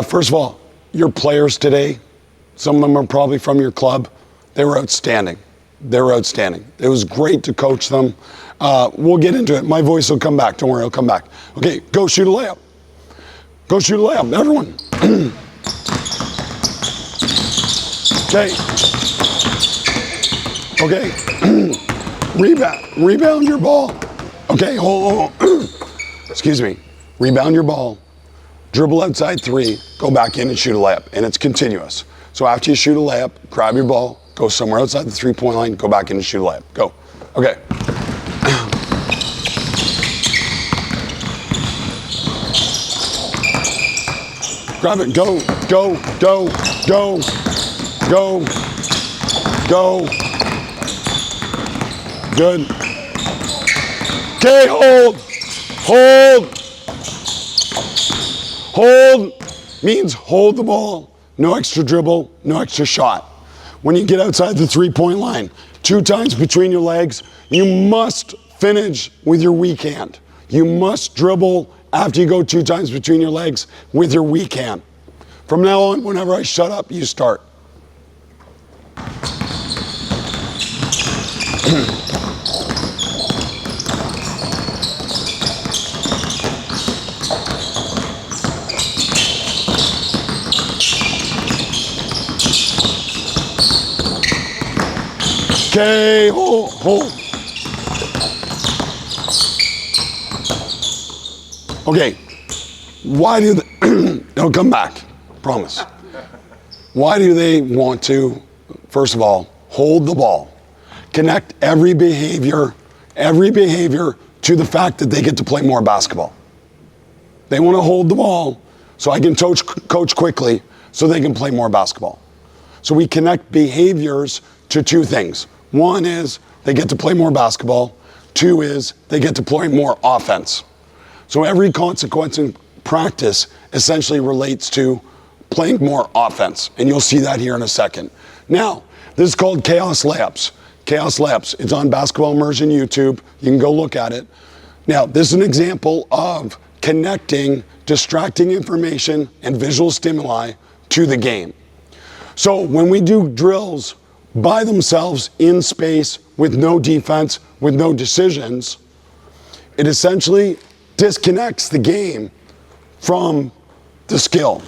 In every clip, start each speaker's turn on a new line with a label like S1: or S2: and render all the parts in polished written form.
S1: First of all, your players today, some of them are probably from your club, they were outstanding. They were outstanding. It was great to coach them. We'll get into it. My voice will come back. Don't worry, it'll come back. Okay, go shoot a layup. Go shoot a layup, everyone. Okay. Rebound your ball. Okay, hold on. Excuse me. Rebound your ball. Dribble outside 3. Go back in and shoot a layup. And it's continuous. So after you shoot a layup, grab your ball, go somewhere outside the 3-point line, go back in and shoot a layup. Go. Okay. Grab it. Go. Good. Okay, hold means hold the ball. No extra dribble, no extra shot. When you get outside the 3-point line, 2 times between your legs, you must finish with your weak hand. You must dribble after you go 2 times between your legs with your weak hand. From now on, whenever I shut up, you start. Okay, hold. Okay, why do they, it'll come back, promise. Why do they want to, first of all, hold the ball? Connect every behavior to the fact that they get to play more basketball. They want to hold the ball so I can coach quickly so they can play more basketball. So we connect behaviors to 2 things. 1 is they get to play more basketball. 2 is they get to play more offense. So every consequence in practice essentially relates to playing more offense. And you'll see that here in a second. Now, this is called Chaos Layups. Chaos Layups. It's on Basketball Immersion YouTube. You can go look at it. Now, this is an example of connecting distracting information and visual stimuli to the game. So when we do drills by themselves in space with no defense, with no decisions, it essentially disconnects the game from the skill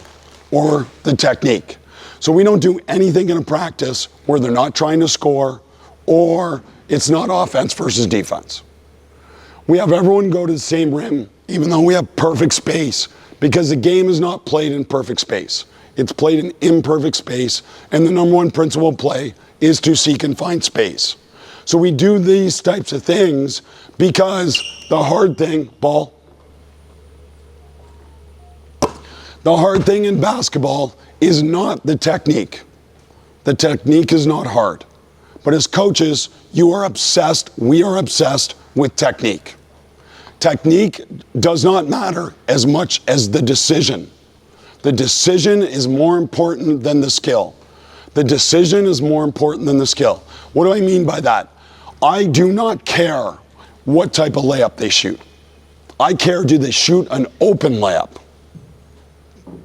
S1: or the technique. So we don't do anything in a practice where they're not trying to score or it's not offense versus defense. We have everyone go to the same rim, even though we have perfect space, because the game is not played in perfect space. It's played in imperfect space, and the number 1 principle of play is to seek and find space. So we do these types of things because the hard thing in basketball is not the technique. The technique is not hard. But as coaches, we are obsessed with technique. Technique does not matter as much as the decision. The decision is more important than the skill. The decision is more important than the skill. What do I mean by that? I do not care what type of layup they shoot. I care, do they shoot an open layup?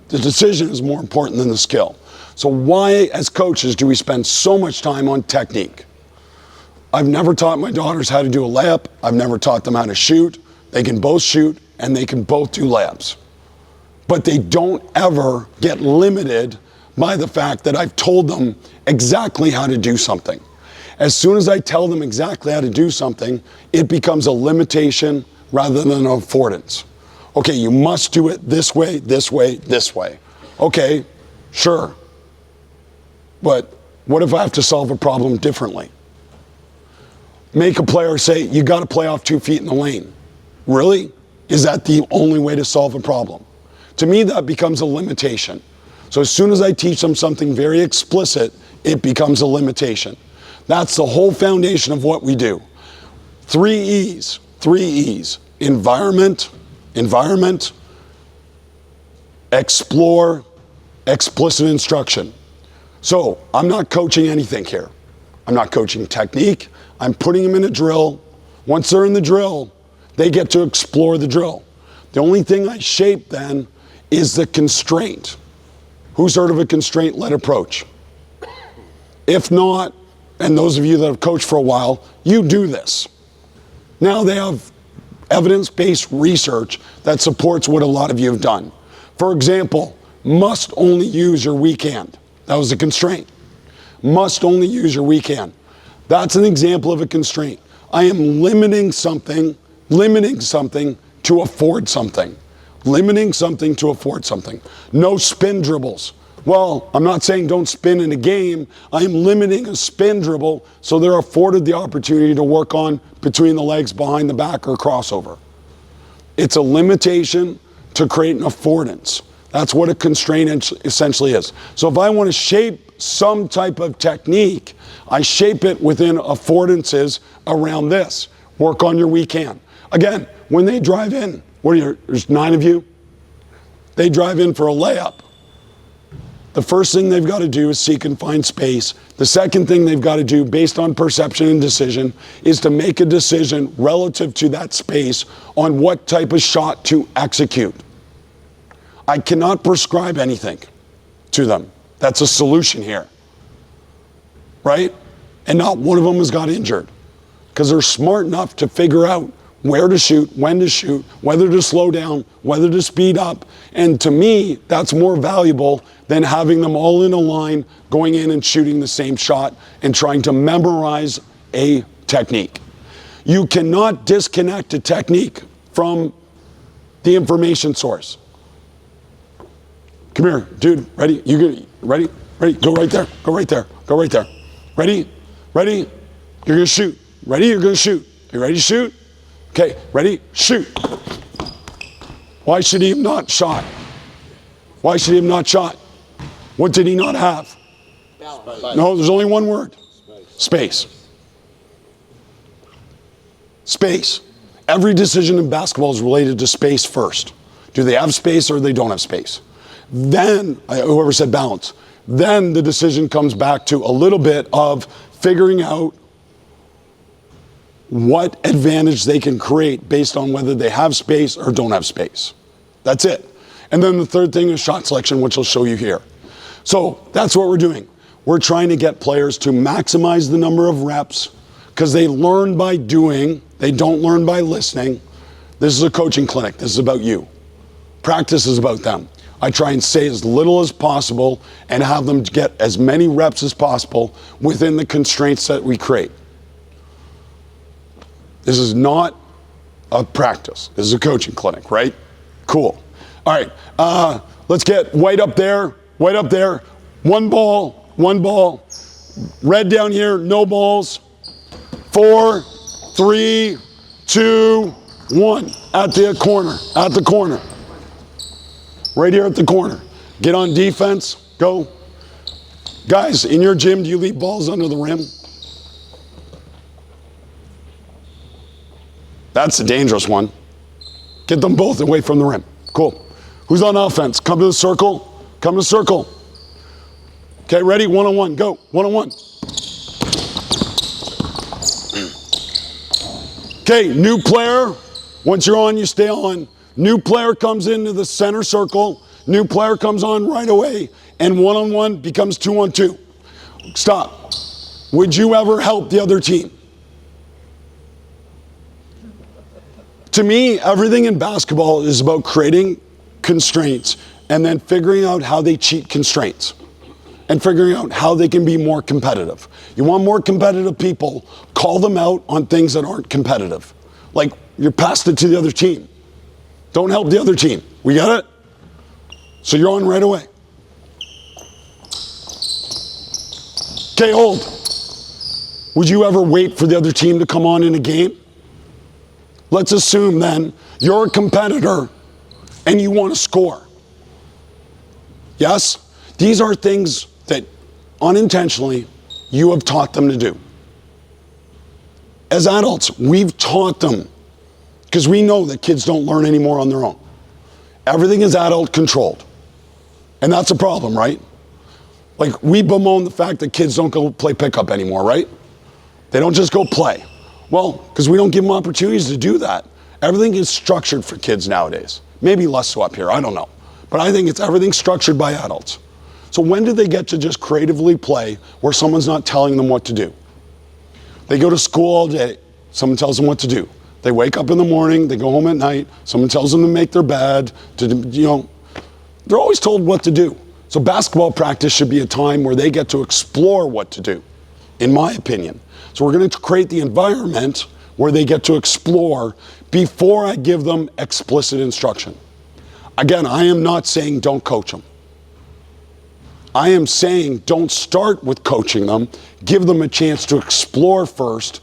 S1: The decision is more important than the skill. So why, as coaches, do we spend so much time on technique? I've never taught my daughters how to do a layup. I've never taught them how to shoot. They can both shoot and they can both do layups. But they don't ever get limited by the fact that I've told them exactly how to do something. As soon as I tell them exactly how to do something, it becomes a limitation rather than an affordance. Okay, you must do it this way, this way, this way. Okay, sure. But what if I have to solve a problem differently? Make a player say, you got to play off 2 feet in the lane. Really? Is that the only way to solve a problem? To me, that becomes a limitation. So as soon as I teach them something very explicit, it becomes a limitation. That's the whole foundation of what we do. 3 E's. Environment, explore, explicit instruction. So I'm not coaching anything here. I'm not coaching technique. I'm putting them in a drill. Once they're in the drill, they get to explore the drill. The only thing I shape then is the constraint. Who's heard of a constraint-led approach? If not, and those of you that have coached for a while, you do this. Now they have evidence-based research that supports what a lot of you have done. For example, must only use your weak hand. That was a constraint. Must only use your weak hand. That's an example of a constraint. I am limiting something to afford something. Limiting something to afford something. No spin dribbles. Well, I'm not saying don't spin in a game. I am limiting a spin dribble so they're afforded the opportunity to work on between the legs, behind the back, or crossover. It's a limitation to create an affordance. That's what a constraint essentially is. So if I want to shape some type of technique, I shape it within affordances around this. Work on your weak hand. Again, when they drive in, there's 9 of you. They drive in for a layup. The first thing they've got to do is seek and find space. The second thing they've got to do, based on perception and decision, is to make a decision relative to that space on what type of shot to execute. I cannot prescribe anything to them. That's a solution here, right? And not one of them has got injured because they're smart enough to figure out where to shoot, when to shoot, whether to slow down, whether to speed up. And to me, that's more valuable than having them all in a line, going in and shooting the same shot and trying to memorize a technique. You cannot disconnect a technique from the information source. Come here, dude, ready? Ready? Go right there, go right there, go right there. Ready? You're gonna shoot. Ready? You're gonna shoot. You ready to shoot? Okay, ready? Shoot. Why should he have not shot? Why should he have not shot? What did he not have? Space. No, there's only one word. Space. Space. Every decision in basketball is related to space first. Do they have space or they don't have space? Then, whoever said balance, then the decision comes back to a little bit of figuring out what advantage they can create based on whether they have space or don't have space. That's it. And then the third thing is shot selection, which I'll show you here. So that's what we're doing. We're trying to get players to maximize the number of reps because they learn by doing, they don't learn by listening. This is a coaching clinic. This is about you. Practice is about them. I try and say as little as possible and have them get as many reps as possible within the constraints that we create. This is not a practice. This is a coaching clinic, right? Cool. All right, let's get white up there, white up there. One ball. Red down here, no balls. 4, 3, 2, 1. At the corner. Right here at the corner. Get on defense, go. Guys, in your gym, do you leave balls under the rim? That's a dangerous one. Get them both away from the rim. Cool. Who's on offense? Come to the circle. Okay, ready? One-on-one. Go. One-on-one. Okay, new player. Once you're on, you stay on. New player comes into the center circle. New player comes on right away. And one-on-one becomes 2-on-2. Stop. Would you ever help the other team? To me, everything in basketball is about creating constraints and then figuring out how they cheat constraints and figuring out how they can be more competitive. You want more competitive people, call them out on things that aren't competitive. Like you're passed it to the other team. Don't help the other team. We got it? So you're on right away. Okay, hold. Would you ever wait for the other team to come on in a game? Let's assume then you're a competitor and you want to score. Yes? These are things that unintentionally you have taught them to do. As adults, we've taught them because we know that kids don't learn anymore on their own. Everything is adult controlled. And that's a problem, right? Like we bemoan the fact that kids don't go play pickup anymore, right? They don't just go play. Well, because we don't give them opportunities to do that. Everything is structured for kids nowadays. Maybe less so up here, I don't know. But I think everything's structured by adults. So when do they get to just creatively play where someone's not telling them what to do? They go to school all day, someone tells them what to do. They wake up in the morning, they go home at night, someone tells them to make their bed, they're always told what to do. So basketball practice should be a time where they get to explore what to do, in my opinion. So we're going to create the environment where they get to explore before I give them explicit instruction. Again, I am not saying don't coach them. I am saying don't start with coaching them. Give them a chance to explore first.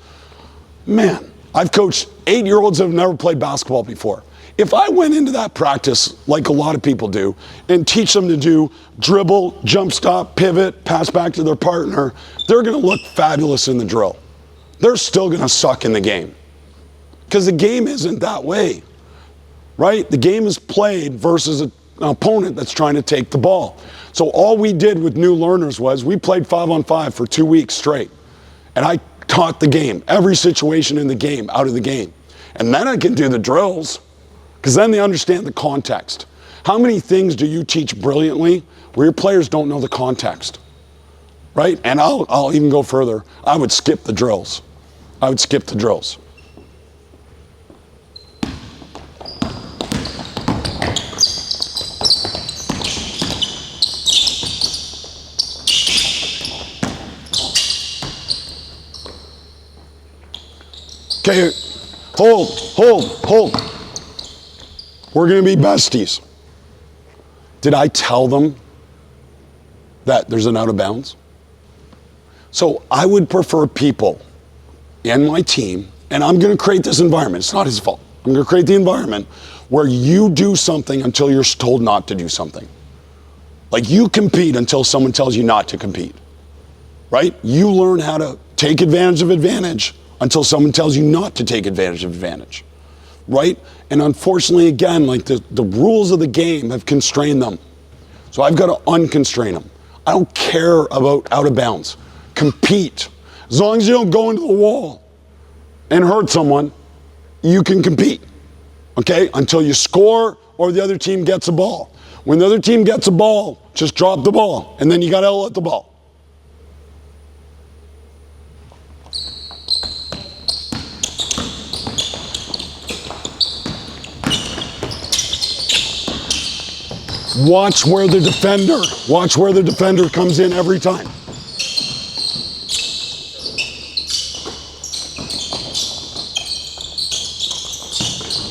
S1: Man, I've coached 8-year-olds that have never played basketball before. If I went into that practice like a lot of people do and teach them to do dribble, jump stop, pivot, pass back to their partner, they're going to look fabulous in the drill. They're still going to suck in the game because the game isn't that way, right? The game is played versus an opponent that's trying to take the ball. So all we did with new learners was we played 5-on-5 for 2 weeks straight. And I taught the game, every situation in the game, out of the game. And then I can do the drills because then they understand the context. How many things do you teach brilliantly where your players don't know the context, right? And I'll even go further. I would skip the drills. I would skip the drills. Okay, hold. We're going to be besties. Did I tell them that there's an out of bounds? So I would prefer people in my team, and I'm going to create this environment. It's not his fault. I'm going to create the environment where you do something until you're told not to do something. Like you compete until someone tells you not to compete, right? You learn how to take advantage of advantage until someone tells you not to take advantage of advantage, right? And unfortunately, again, like the rules of the game have constrained them. So I've got to unconstrain them. I don't care about out of bounds. Compete. As long as you don't go into the wall and hurt someone, you can compete, okay? Until you score or the other team gets a ball. When the other team gets a ball, just drop the ball, and then you got to let the ball. Watch where the defender comes in every time.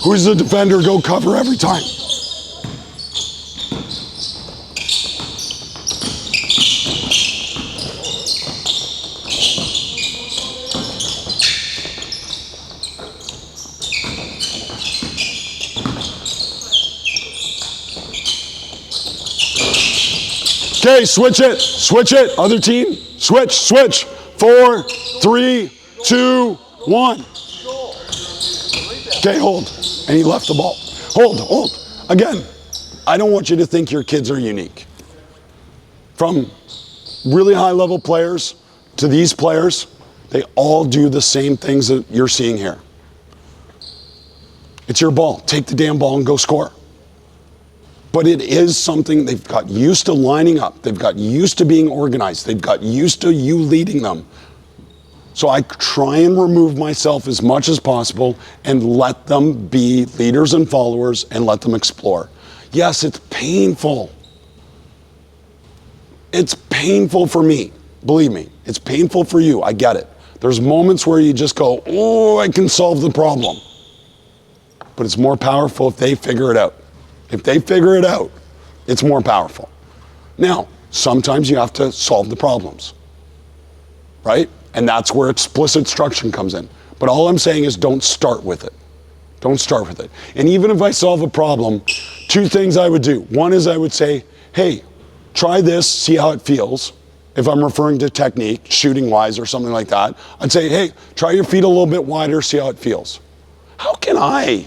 S1: Who's the defender? Go cover every time. Okay, switch it, other team, switch, 4, 3, 2, 1. Okay, hold, and he left the ball. Hold, again, I don't want you to think your kids are unique. From really high level players to these players, they all do the same things that you're seeing here. It's your ball, take the damn ball and go score. But it is something they've got used to lining up. They've got used to being organized. They've got used to you leading them. So I try and remove myself as much as possible and let them be leaders and followers and let them explore. Yes, it's painful. It's painful for me. Believe me, it's painful for you. I get it. There's moments where you just go, oh, I can solve the problem. But it's more powerful if they figure it out. If they figure it out, it's more powerful. Now, sometimes you have to solve the problems, right? And that's where explicit instruction comes in. But all I'm saying is don't start with it. Don't start with it. And even if I solve a problem, 2 things I would do. One is I would say, hey, try this, see how it feels. If I'm referring to technique, shooting wise or something like that, I'd say, hey, try your feet a little bit wider, see how it feels. How can I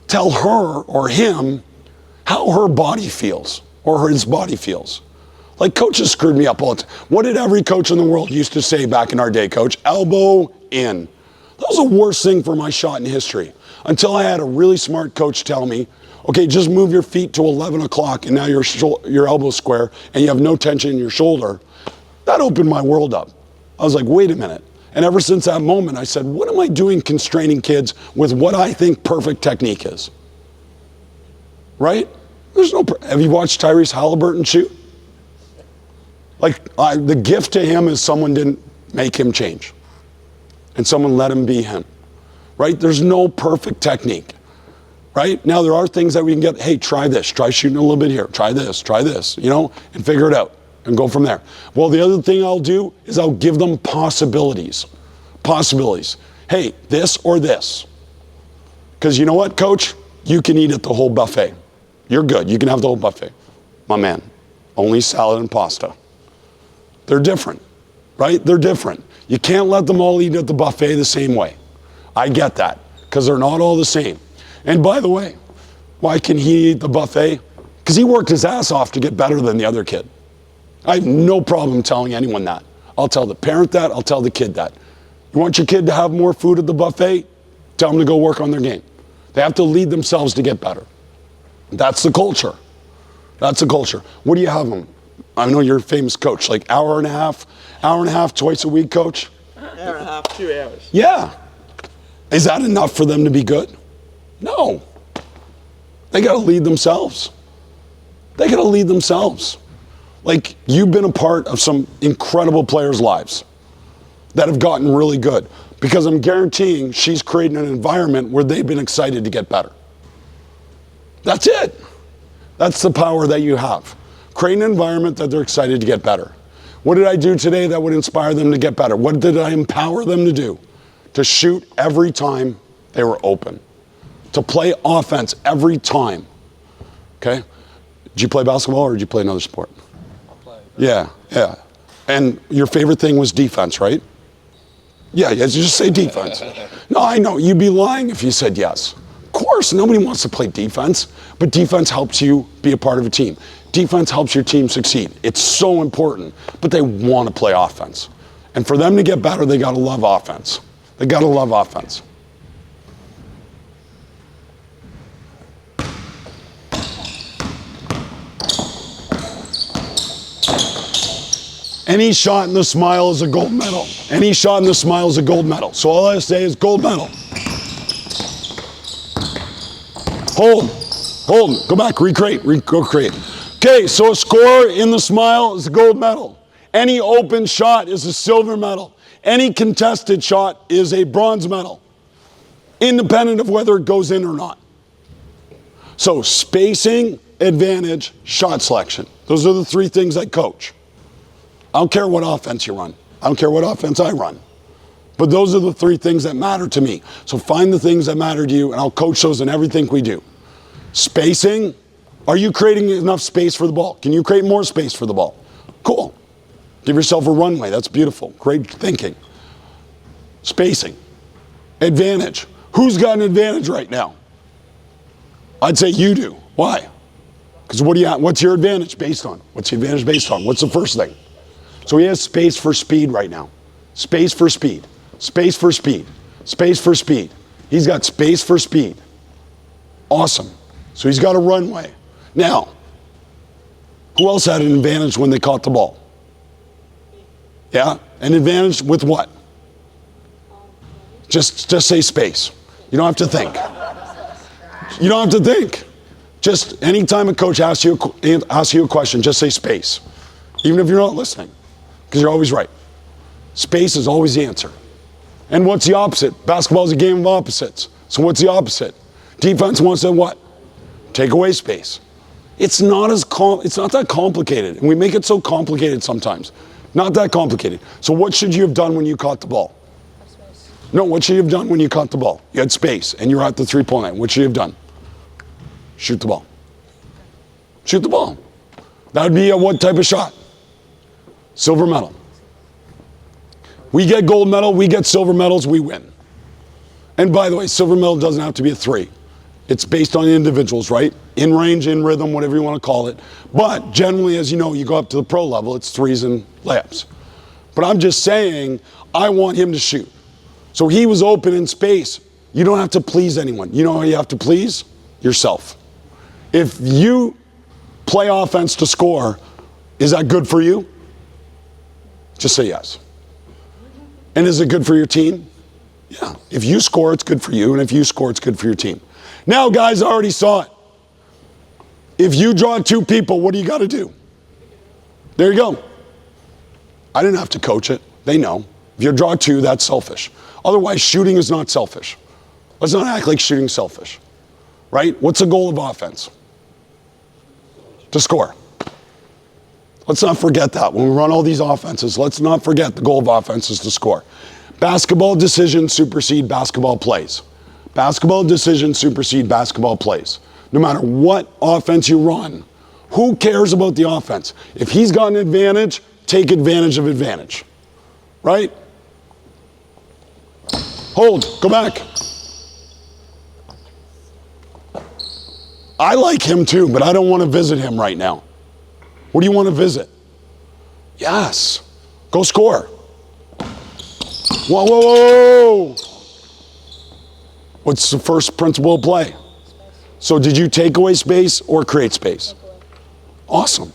S1: tell her or him how her body feels or his body feels? Like coaches screwed me up all the time. What did every coach in the world used to say back in our day, coach? Elbow in. That was the worst thing for my shot in history. Until I had a really smart coach tell me, Okay, just move your feet to 11 o'clock and now your elbow's square and you have no tension in your shoulder. That opened my world up. I was like, wait a minute. And ever since that moment, I said, what am I doing constraining kids with what I think perfect technique is? Right? Have you watched Tyrese Halliburton shoot? Like, the gift to him is someone didn't make him change. And someone let him be him. Right? There's no perfect technique. Right? Now, there are things that we can get, hey, try this. Try shooting a little bit here. Try this, and figure it out. And go from there. Well, the other thing I'll do is I'll give them possibilities. Possibilities. Hey, this or this. Because you know what, coach? You can eat at the whole buffet. You're good. You can have the whole buffet. My man, only salad and pasta. They're different, right? They're different. You can't let them all eat at the buffet the same way. I get that, because they're not all the same. And by the way, why can he eat the buffet? Because he worked his ass off to get better than the other kid. I have no problem telling anyone that. I'll tell the parent that, I'll tell the kid that. You want your kid to have more food at the buffet? Tell them to go work on their game. They have to lead themselves to get better. That's the culture. That's the culture. What do you have them? I know you're a famous coach, like hour and a half twice a week, coach?
S2: Hour and a half, 2 hours.
S1: Yeah. Is that enough for them to be good? No. They got to lead themselves. They got to lead themselves. Like, you've been a part of some incredible players' lives that have gotten really good, because I'm guaranteeing she's creating an environment where they've been excited to get better. That's it. That's the power that you have. Create an environment that they're excited to get better. What did I do today that would inspire them to get better? What did I empower them to do? To shoot every time they were open. To play offense every time. Okay? Did you play basketball or did you play another sport? Yeah. And your favorite thing was defense, right? Yeah, just say defense. No, I know, you'd be lying if you said yes. Of course, nobody wants to play defense, but defense helps you be a part of a team. Defense helps your team succeed. It's so important, but they want to play offense. And for them to get better, they got to love offense. They got to love offense. Any shot in the smile is a gold medal. Any shot in the smile is a gold medal. So all I say is gold medal. Hold, go back, recreate. Okay, so a score in the smile is a gold medal. Any open shot is a silver medal. Any contested shot is a bronze medal, independent of whether it goes in or not. So spacing, advantage, shot selection. Those are the three things I coach. I don't care what offense you run. I don't care what offense I run. But those are the three things that matter to me. So find the things that matter to you, and I'll coach those in everything we do. Spacing. Are you creating enough space for the ball? Can you create more space for the ball? Cool. Give yourself a runway. That's beautiful. Great thinking. Spacing. Advantage. Who's got an advantage right now? I'd say you do. Why? Because what's your advantage based on? What's the advantage based on? What's the first thing? So he has space for speed right now. Space for speed. Space for speed. Space for speed. He's got space for speed. Awesome. So he's got a runway. Now, who else had an advantage when they caught the ball? Yeah? An advantage with what? Just say space. You don't have to think. You don't have to think. Just anytime a coach asks you a question, just say space. Even if you're not listening. Because you're always right. Space is always the answer. And what's the opposite? Basketball is a game of opposites. So what's the opposite? Defense wants to what? Take away space. It's not that complicated. And we make it so complicated sometimes. Not that complicated. So what should you have done when you caught the ball? No, what should you have done when you caught the ball? You had space and you were at the three-point line. What should you have done? Shoot the ball. Shoot the ball. That would be a what type of shot? Silver medal. We get gold medal, we get silver medals, we win. And by the way, silver medal doesn't have to be a 3. It's based on individuals, right? In range, in rhythm, whatever you want to call it. But generally, as you know, you go up to the pro level, it's 3s and layups. But I'm just saying, I want him to shoot. So he was open in space. You don't have to please anyone. You know how you have to please? Yourself. If you play offense to score, is that good for you? Just say yes. And is it good for your team? Yeah. If you score, it's good for you. And if you score, it's good for your team. Now, guys, I already saw it. If you draw 2 people, what do you got to do? There you go. I didn't have to coach it. They know. If you draw 2, that's selfish. Otherwise, shooting is not selfish. Let's not act like shooting's selfish. Right? What's the goal of offense? To score. Let's not forget that. When we run all these offenses, let's not forget the goal of offense is to score. Basketball decisions supersede basketball plays. Basketball decisions supersede basketball plays. No matter what offense you run, who cares about the offense? If he's got an advantage, take advantage of advantage. Right? Hold, go back. I like him too, but I don't want to visit him right now. What do you want to visit? Yes. Go score. Whoa, whoa, whoa. What's the first principle of play? So did you take away space or create space? Awesome.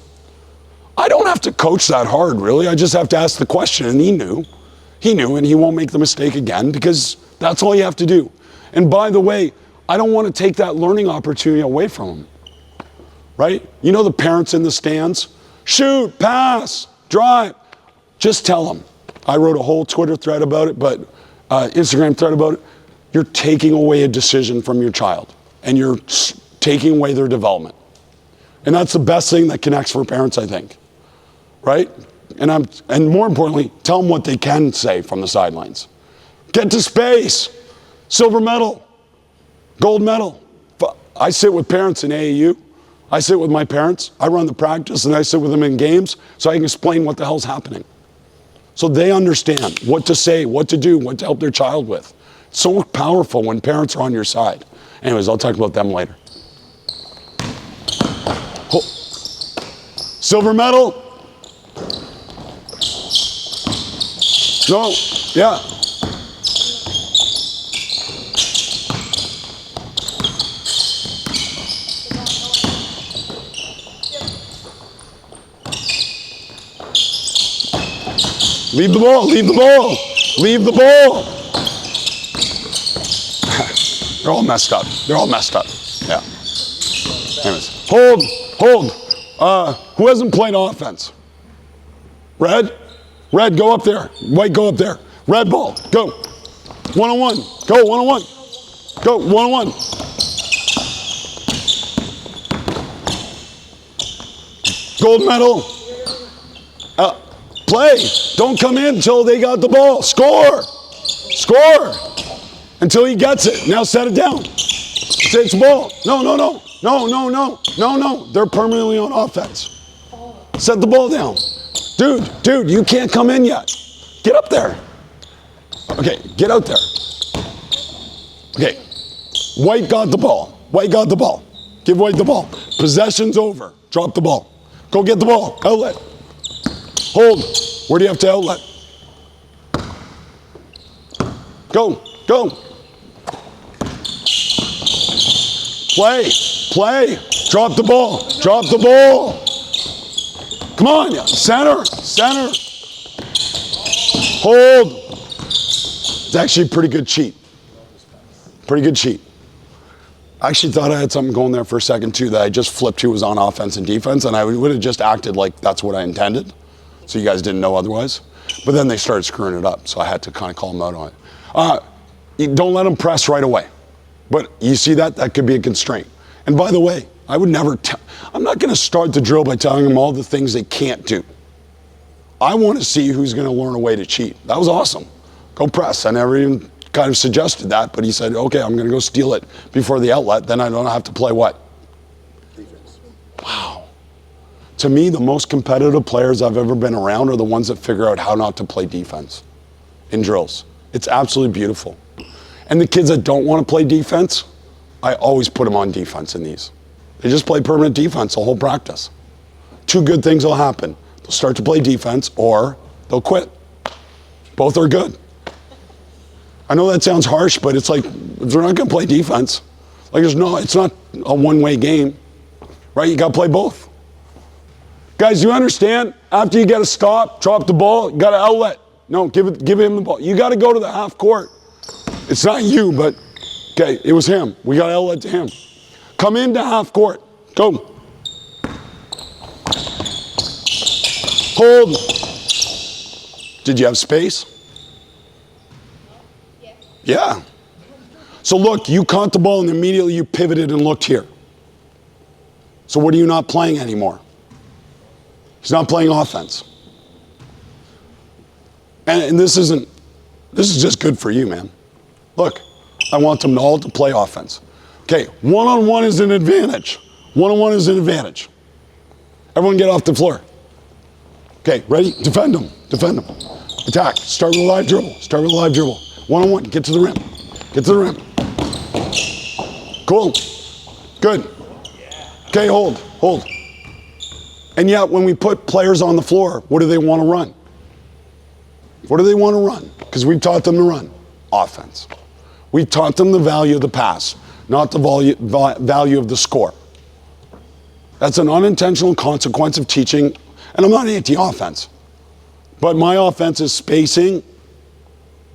S1: I don't have to coach that hard, really. I just have to ask the question, and he knew. He knew, and he won't make the mistake again because that's all you have to do. And by the way, I don't want to take that learning opportunity away from him. Right? You know the parents in the stands? Shoot, pass, drive. Just tell them. I wrote a whole Twitter thread about it, but Instagram thread about it. You're taking away a decision from your child, and you're taking away their development. And that's the best thing that connects for parents, I think. Right? And more importantly, tell them what they can say from the sidelines. Get to space. Silver medal. Gold medal. I sit with parents in AAU. I sit with my parents. I run the practice, and I sit with them in games so I can explain what the hell's happening. So they understand what to say, what to do, what to help their child with. It's so powerful when parents are on your side. Anyways, I'll talk about them later. Silver medal? No, yeah. Leave the ball, leave the ball, leave the ball. They're all messed up. They're all messed up. Yeah. Anyways, hold. Who hasn't played offense? Red? Red, go up there. White, go up there. Red ball, go. One-on-one. Go, one-on-one. Go, one-on-one. Gold medal. Play. Don't come in until they got the ball. Score. Score. Until he gets it. Now set it down. Takes the ball. No. They're permanently on offense. Set the ball down. Dude, you can't come in yet. Get up there. Okay, get out there. Okay. White got the ball. White got the ball. Give White the ball. Possession's over. Drop the ball. Go get the ball. Outlet. Hold. Where do you have to outlet? Go. Play. Drop the ball. Come on, center. Hold. It's actually a pretty good cheat. I actually thought I had something going there for a second too, that I just flipped who was on offense and defense, and I would have just acted like that's what I intended, so you guys didn't know otherwise. But then they started screwing it up, so I had to kind of call them out on it. Don't let them press right away. But you see that could be a constraint. And by the way, I would never I'm not going to start the drill by telling them all the things they can't do. I want to see who's going to learn a way to cheat. That was awesome. Go press. I never even kind of suggested that, but he said, okay, I'm going to go steal it before the outlet. Then I don't have to play what? Defense. Wow. To me, the most competitive players I've ever been around are the ones that figure out how not to play defense in drills. It's absolutely beautiful. And the kids that don't want to play defense, I always put them on defense in these. They just play permanent defense the whole practice. Two good things will happen. They'll start to play defense or they'll quit. Both are good. I know that sounds harsh, but it's like, if they're not going to play defense, like it's not a one-way game. right? You got to play both. Guys, you understand? After you get a stop, drop the ball, you got to outlet. No, give him the ball. You got to go to the half court. It's not you, but okay, it was him. We got to outlet to him. Come into half court. Go. Hold. Did you have space? Yeah. So look, you caught the ball and immediately you pivoted and looked here. So what are you not playing anymore? He's not playing offense. And this is just good for you, man. Look, I want them all to play offense. Okay, one-on-one is an advantage. One-on-one is an advantage. Everyone get off the floor. Okay, ready? Defend them. Defend them. Attack. Start with a live dribble. Start with a live dribble. One-on-one. Get to the rim. Get to the rim. Cool. Good. Okay, hold. Hold. And yet, when we put players on the floor, what do they want to run? What do they want to run? Because we've taught them to run offense. We've taught them the value of the pass, not the value of the score. That's an unintentional consequence of teaching, and I'm not anti-offense, but my offense is spacing,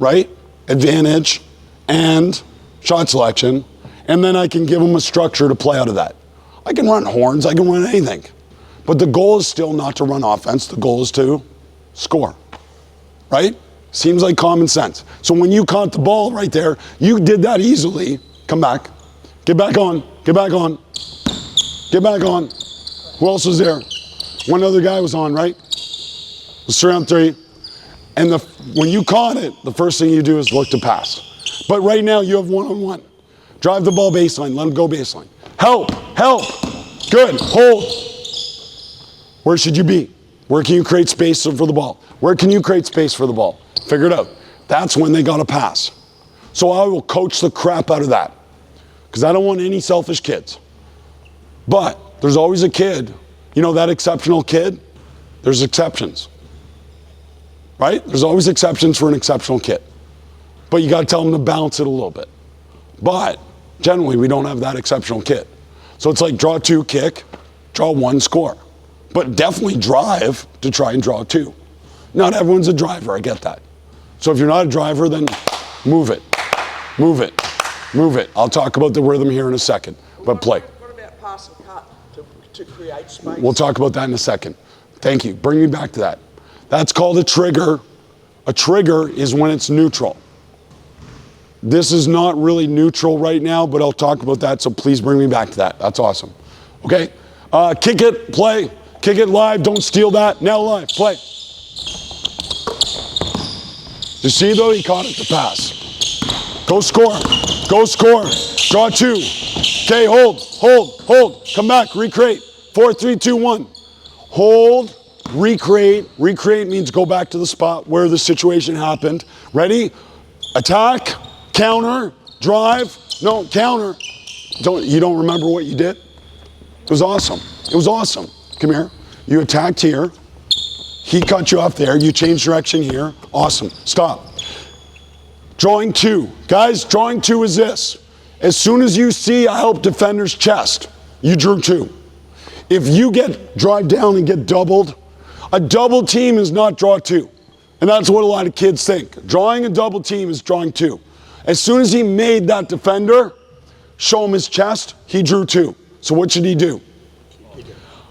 S1: right? Advantage, and shot selection, and then I can give them a structure to play out of that. I can run horns, I can run anything, but the goal is still not to run offense, the goal is to score, right? Seems like common sense. So when you caught the ball right there, you did that easily. Come back. Get back on. Get back on. Get back on. Who else was there? One other guy was on, right? It was 3-on-3. And when you caught it, the first thing you do is look to pass. But right now you have one-on-one. Drive the ball baseline. Let him go baseline. Help. Help. Good. Hold. Where should you be? Where can you create space for the ball? Where can you create space for the ball? Figure it out. That's when they got to pass. So I will coach the crap out of that. Because I don't want any selfish kids. But there's always a kid, you know that exceptional kid? There's exceptions. Right? There's always exceptions for an exceptional kid. But you got to tell them to balance it a little bit. But generally we don't have that exceptional kid. So it's like draw 2, kick, draw 1, score. But definitely drive to try and draw 2. Not everyone's a driver, I get that. So if you're not a driver, then move it. Move it. Move it. I'll talk about the rhythm here in a second, but play.
S2: What about pass and cut to create space?
S1: We'll talk about that in a second. Thank you. Bring me back to that. That's called a trigger. A trigger is when it's neutral. This is not really neutral right now, but I'll talk about that, so please bring me back to that. That's awesome. Okay? Kick it, play. Kick it live, don't steal that. Now live, play. You see though, he caught it to pass. Go score, go score. Draw 2. Okay, hold, hold, hold. Come back, recreate. 4, 3, 2, 1. Hold, recreate. Recreate means go back to the spot where the situation happened. Ready? Attack, counter, drive. No, counter. You don't remember what you did? It was awesome. It was awesome. Come here. You attacked here. He cut you off there. You changed direction here. Awesome. Stop. Drawing 2. Guys, drawing 2 is this. As soon as you see a help defender's chest, you drew 2. If you drive down and get doubled, a double team is not draw 2. And that's what a lot of kids think. Drawing a double team is drawing 2. As soon as he made that defender show him his chest, he drew 2. So what should he do?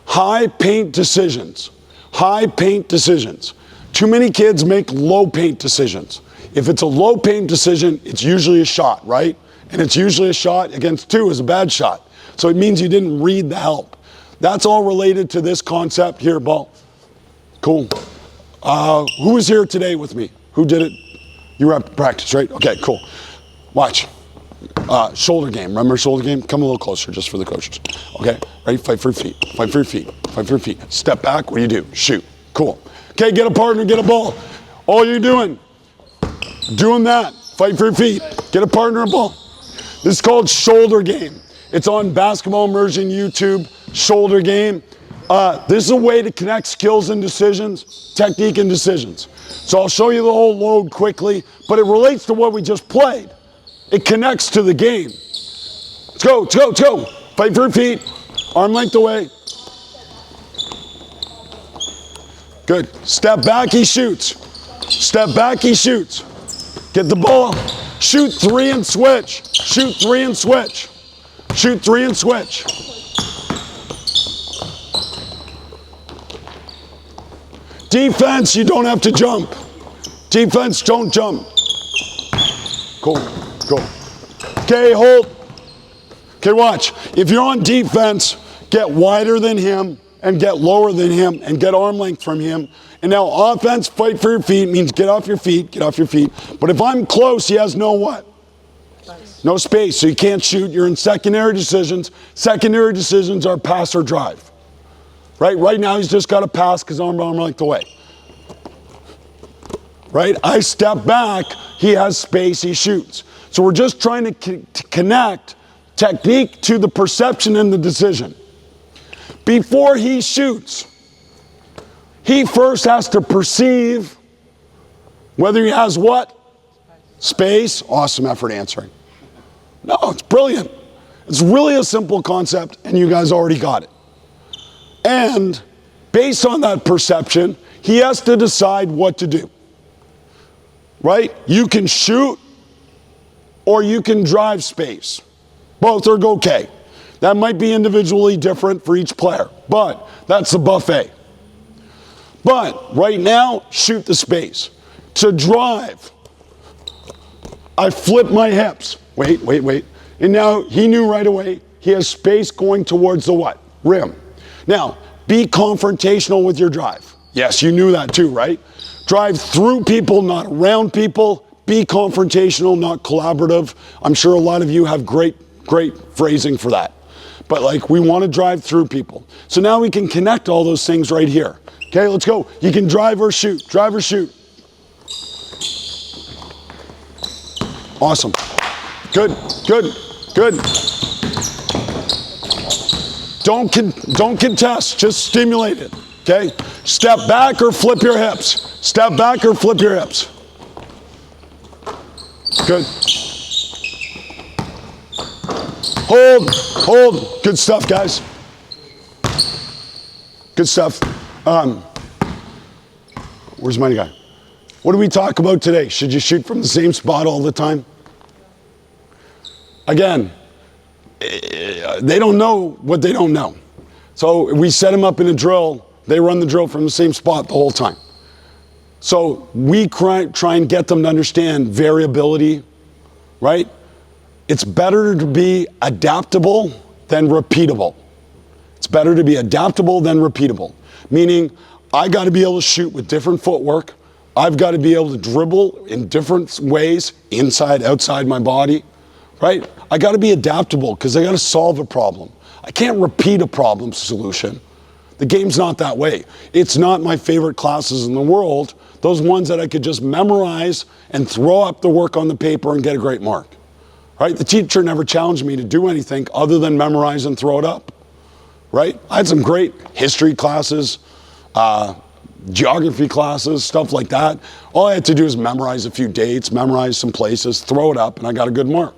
S1: High paint decisions. High paint decisions. Too many kids make low paint decisions. If it's a low paint decision, it's usually a shot, right? And it's usually a shot against 2 is a bad shot. So it means you didn't read the help. That's all related to this concept here, ball. Cool. Who was here today with me? Who did it? You were at practice, right? Okay, cool. Watch. Shoulder game. Remember shoulder game? Come a little closer just for the coaches. Okay, ready? Fight for your feet. Fight for your feet. Fight for your feet. Step back. What do you do? Shoot. Cool. Okay, get a partner. Get a ball. All you're doing that. Fight for your feet. Get a partner, a ball. This is called shoulder game. It's on Basketball Immersion YouTube. Shoulder game. This is a way to connect skills and decisions, technique and decisions. So I'll show you the whole load quickly, but it relates to what we just played. It connects to the game. Let's go, let's go, let's go. Fight for your feet. Arm length away. Good. Step back, he shoots. Step back, he shoots. Get the ball. Shoot 3 and switch. Shoot 3 and switch. Shoot 3 and switch. Defense, you don't have to jump. Defense, don't jump. Cool, cool. Okay, hold. Okay, watch. If you're on defense, get wider than him and get lower than him and get arm length from him. And now offense, fight for your feet, means get off your feet, get off your feet. But if I'm close, he has no what? No space, so you can't shoot. You're in secondary decisions. Secondary decisions are pass or drive. Right now he's just got to pass because arm length away. Right? I step back, he has space, he shoots. So we're just trying to connect technique to the perception and the decision. Before he shoots, he first has to perceive whether he has what? Space. Awesome effort answering. No, it's brilliant. It's really a simple concept, and you guys already got it. And based on that perception, he has to decide what to do. Right? You can shoot or you can drive space. Both are okay. That might be individually different for each player, but that's the buffet. But right now, shoot the space. To drive, I flip my hips. Wait. And now he knew right away he has space going towards the what? Rim. Now, be confrontational with your drive. Yes, you knew that too, right? Drive through people, not around people. Be confrontational, not collaborative. I'm sure a lot of you have great phrasing for that. But like, we want to drive through people. So now we can connect all those things right here. Okay, let's go. You can drive or shoot. Drive or shoot. Awesome. Good. Don't contest, just stimulate it. Okay? Step back or flip your hips. Step back or flip your hips. Good. Hold. Good stuff, guys. Good stuff. Where's my guy? What do we talk about today? Should you shoot from the same spot all the time? Again, they don't know what they don't know. So we set them up in a drill. They run the drill from the same spot the whole time. So we try and get them to understand variability, right? It's better to be adaptable than repeatable. It's better to be adaptable than repeatable. Meaning, I got to be able to shoot with different footwork. I've got to be able to dribble in different ways, inside, outside my body, right? I got to be adaptable because I got to solve a problem. I can't repeat a problem solution. The game's not that way. It's not my favorite classes in the world, those ones that I could just memorize and throw up the work on the paper and get a great mark. Right? The teacher never challenged me to do anything other than memorize and throw it up. Right? I had some great history classes, geography classes, stuff like that. All I had to do is memorize a few dates, memorize some places, throw it up, and I got a good mark.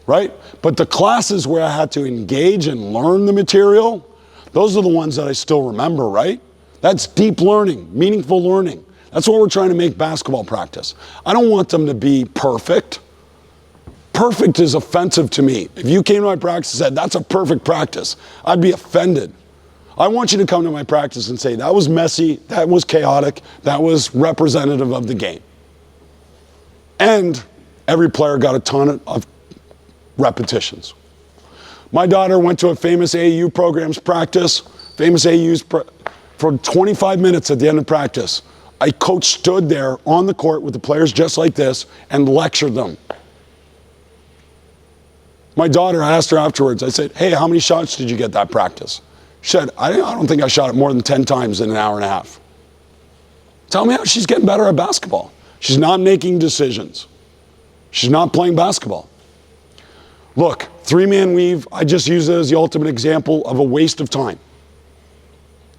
S1: Right? But the classes where I had to engage and learn the material, those are the ones that I still remember, right? That's deep learning, meaningful learning. That's what we're trying to make basketball practice. I don't want them to be perfect. Perfect is offensive to me. If you came to my practice and said, that's a perfect practice, I'd be offended. I want you to come to my practice and say, that was messy, that was chaotic, that was representative of the game. And every player got a ton of repetitions. My daughter went to a famous AAU program's practice, famous AAU's for 25 minutes at the end of practice. A coach stood there on the court with the players just like this and lectured them. My daughter, I asked her afterwards, I said, hey, how many shots did you get that practice? She said, I don't think I shot it more than 10 times in an hour and a half. Tell me how she's getting better at basketball. She's not making decisions. She's not playing basketball. Look, three-man weave, I just use it as the ultimate example of a waste of time.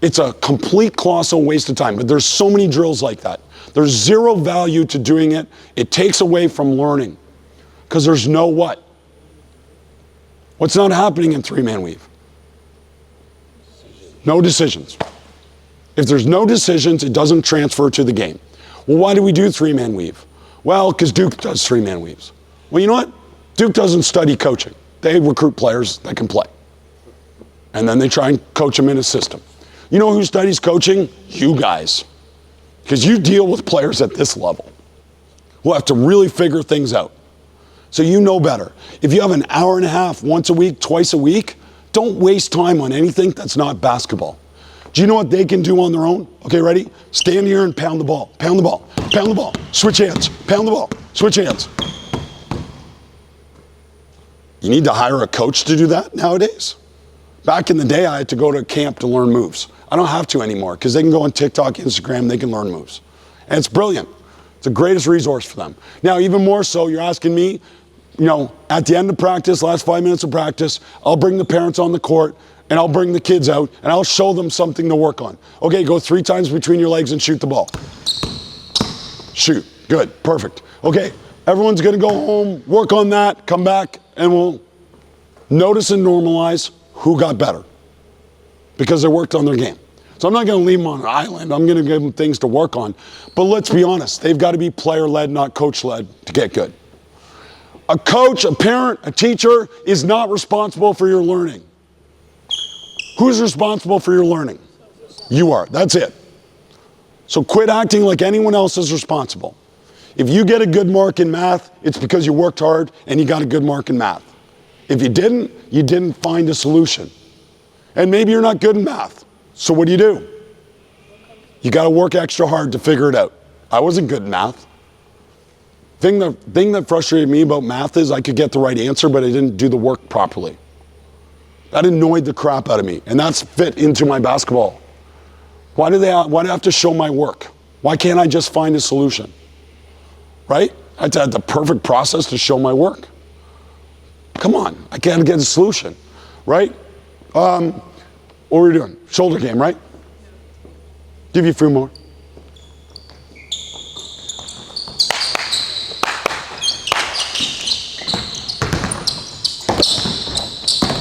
S1: It's a complete colossal waste of time, but there's so many drills like that. There's zero value to doing it. It takes away from learning because there's no what? What's not happening in three-man weave? No decisions. If there's no decisions, it doesn't transfer to the game. Well, why do we do three-man weave? Well, because Duke does three-man weaves. Well, you know what? Duke doesn't study coaching. They recruit players that can play. And then they try and coach them in a system. You know who studies coaching? You guys. Because you deal with players at this level who have to really figure things out. So you know better. If you have an hour and a half once a week, twice a week, don't waste time on anything that's not basketball. Do you know what they can do on their own? Okay, ready? Stand here and pound the ball. Pound the ball. Pound the ball. Switch hands. Pound the ball. Switch hands. You need to hire a coach to do that nowadays? Back in the day, I had to go to a camp to learn moves. I don't have to anymore because they can go on TikTok, Instagram, they can learn moves. And it's brilliant. It's the greatest resource for them. Now, even more so, you're asking me, at the end of practice, last 5 minutes of practice, I'll bring the parents on the court and I'll bring the kids out and I'll show them something to work on. Okay, go 3 times between your legs and shoot the ball. Shoot. Good. Perfect. Okay, everyone's going to go home, work on that, come back, and we'll notice and normalize who got better because they worked on their game. So I'm not going to leave them on an island. I'm going to give them things to work on. But let's be honest. They've got to be player-led, not coach-led to get good. A coach, a parent, a teacher is not responsible for your learning. Who's responsible for your learning? You are. That's it. So quit acting like anyone else is responsible. If you get a good mark in math, it's because you worked hard and you got a good mark in math. If you didn't find a solution. And maybe you're not good in math. So what do? You got to work extra hard to figure it out. I wasn't good in math. Thing that frustrated me about math is I could get the right answer, but I didn't do the work properly. That annoyed the crap out of me, and that's fit into my basketball. Why do I have to show my work? Why can't I just find a solution? Right? I had to have the perfect process to show my work. Come on, I gotta get a solution, right? What are we doing? Shoulder game, right? Give you a few more.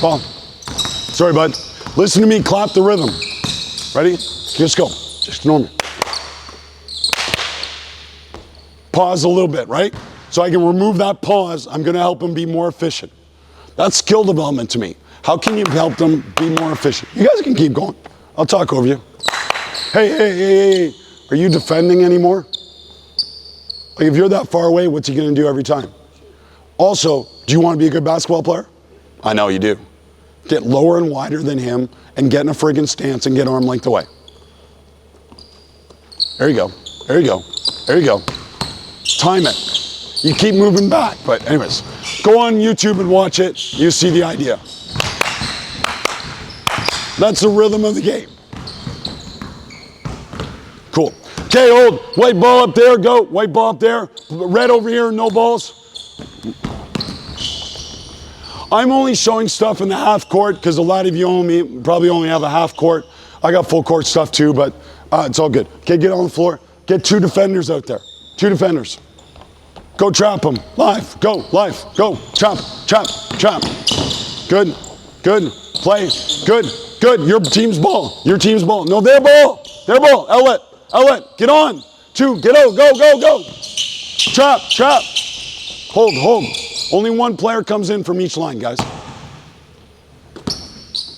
S1: Ball. Sorry, bud. Listen to me, clap the rhythm. Ready? Just go. Just ignore me. Pause a little bit, right? So I can remove that pause. I'm gonna help him be more efficient. That's skill development to me. How can you help them be more efficient? You guys can keep going. I'll talk over you. Hey. Are you defending anymore? Like if you're that far away, what's he gonna do every time? Also, do you wanna be a good basketball player? I know you do. Get lower and wider than him and get in a friggin' stance and get arm length away. There you go. There you go. There you go. Time it. You keep moving back. But anyways, go on YouTube and watch it. You see the idea. That's the rhythm of the game. Cool. Okay, hold. White ball up there. Go. White ball up there. Red over here. No balls. I'm only showing stuff in the half court because a lot of you probably only have a half court. I got full court stuff too, but it's all good. Okay, get on the floor. Get 2 defenders out there. 2 defenders. Go trap them. Live. Go. Live. Go. Trap. Trap. Trap. Good. Good. Play. Good. Good. Your team's ball. Your team's ball. No, their ball. Their ball. Outlet. Outlet. Get on. 2. Get out. Go. Go. Go. Trap. Trap. Hold. Hold. Only 1 player comes in from each line, guys.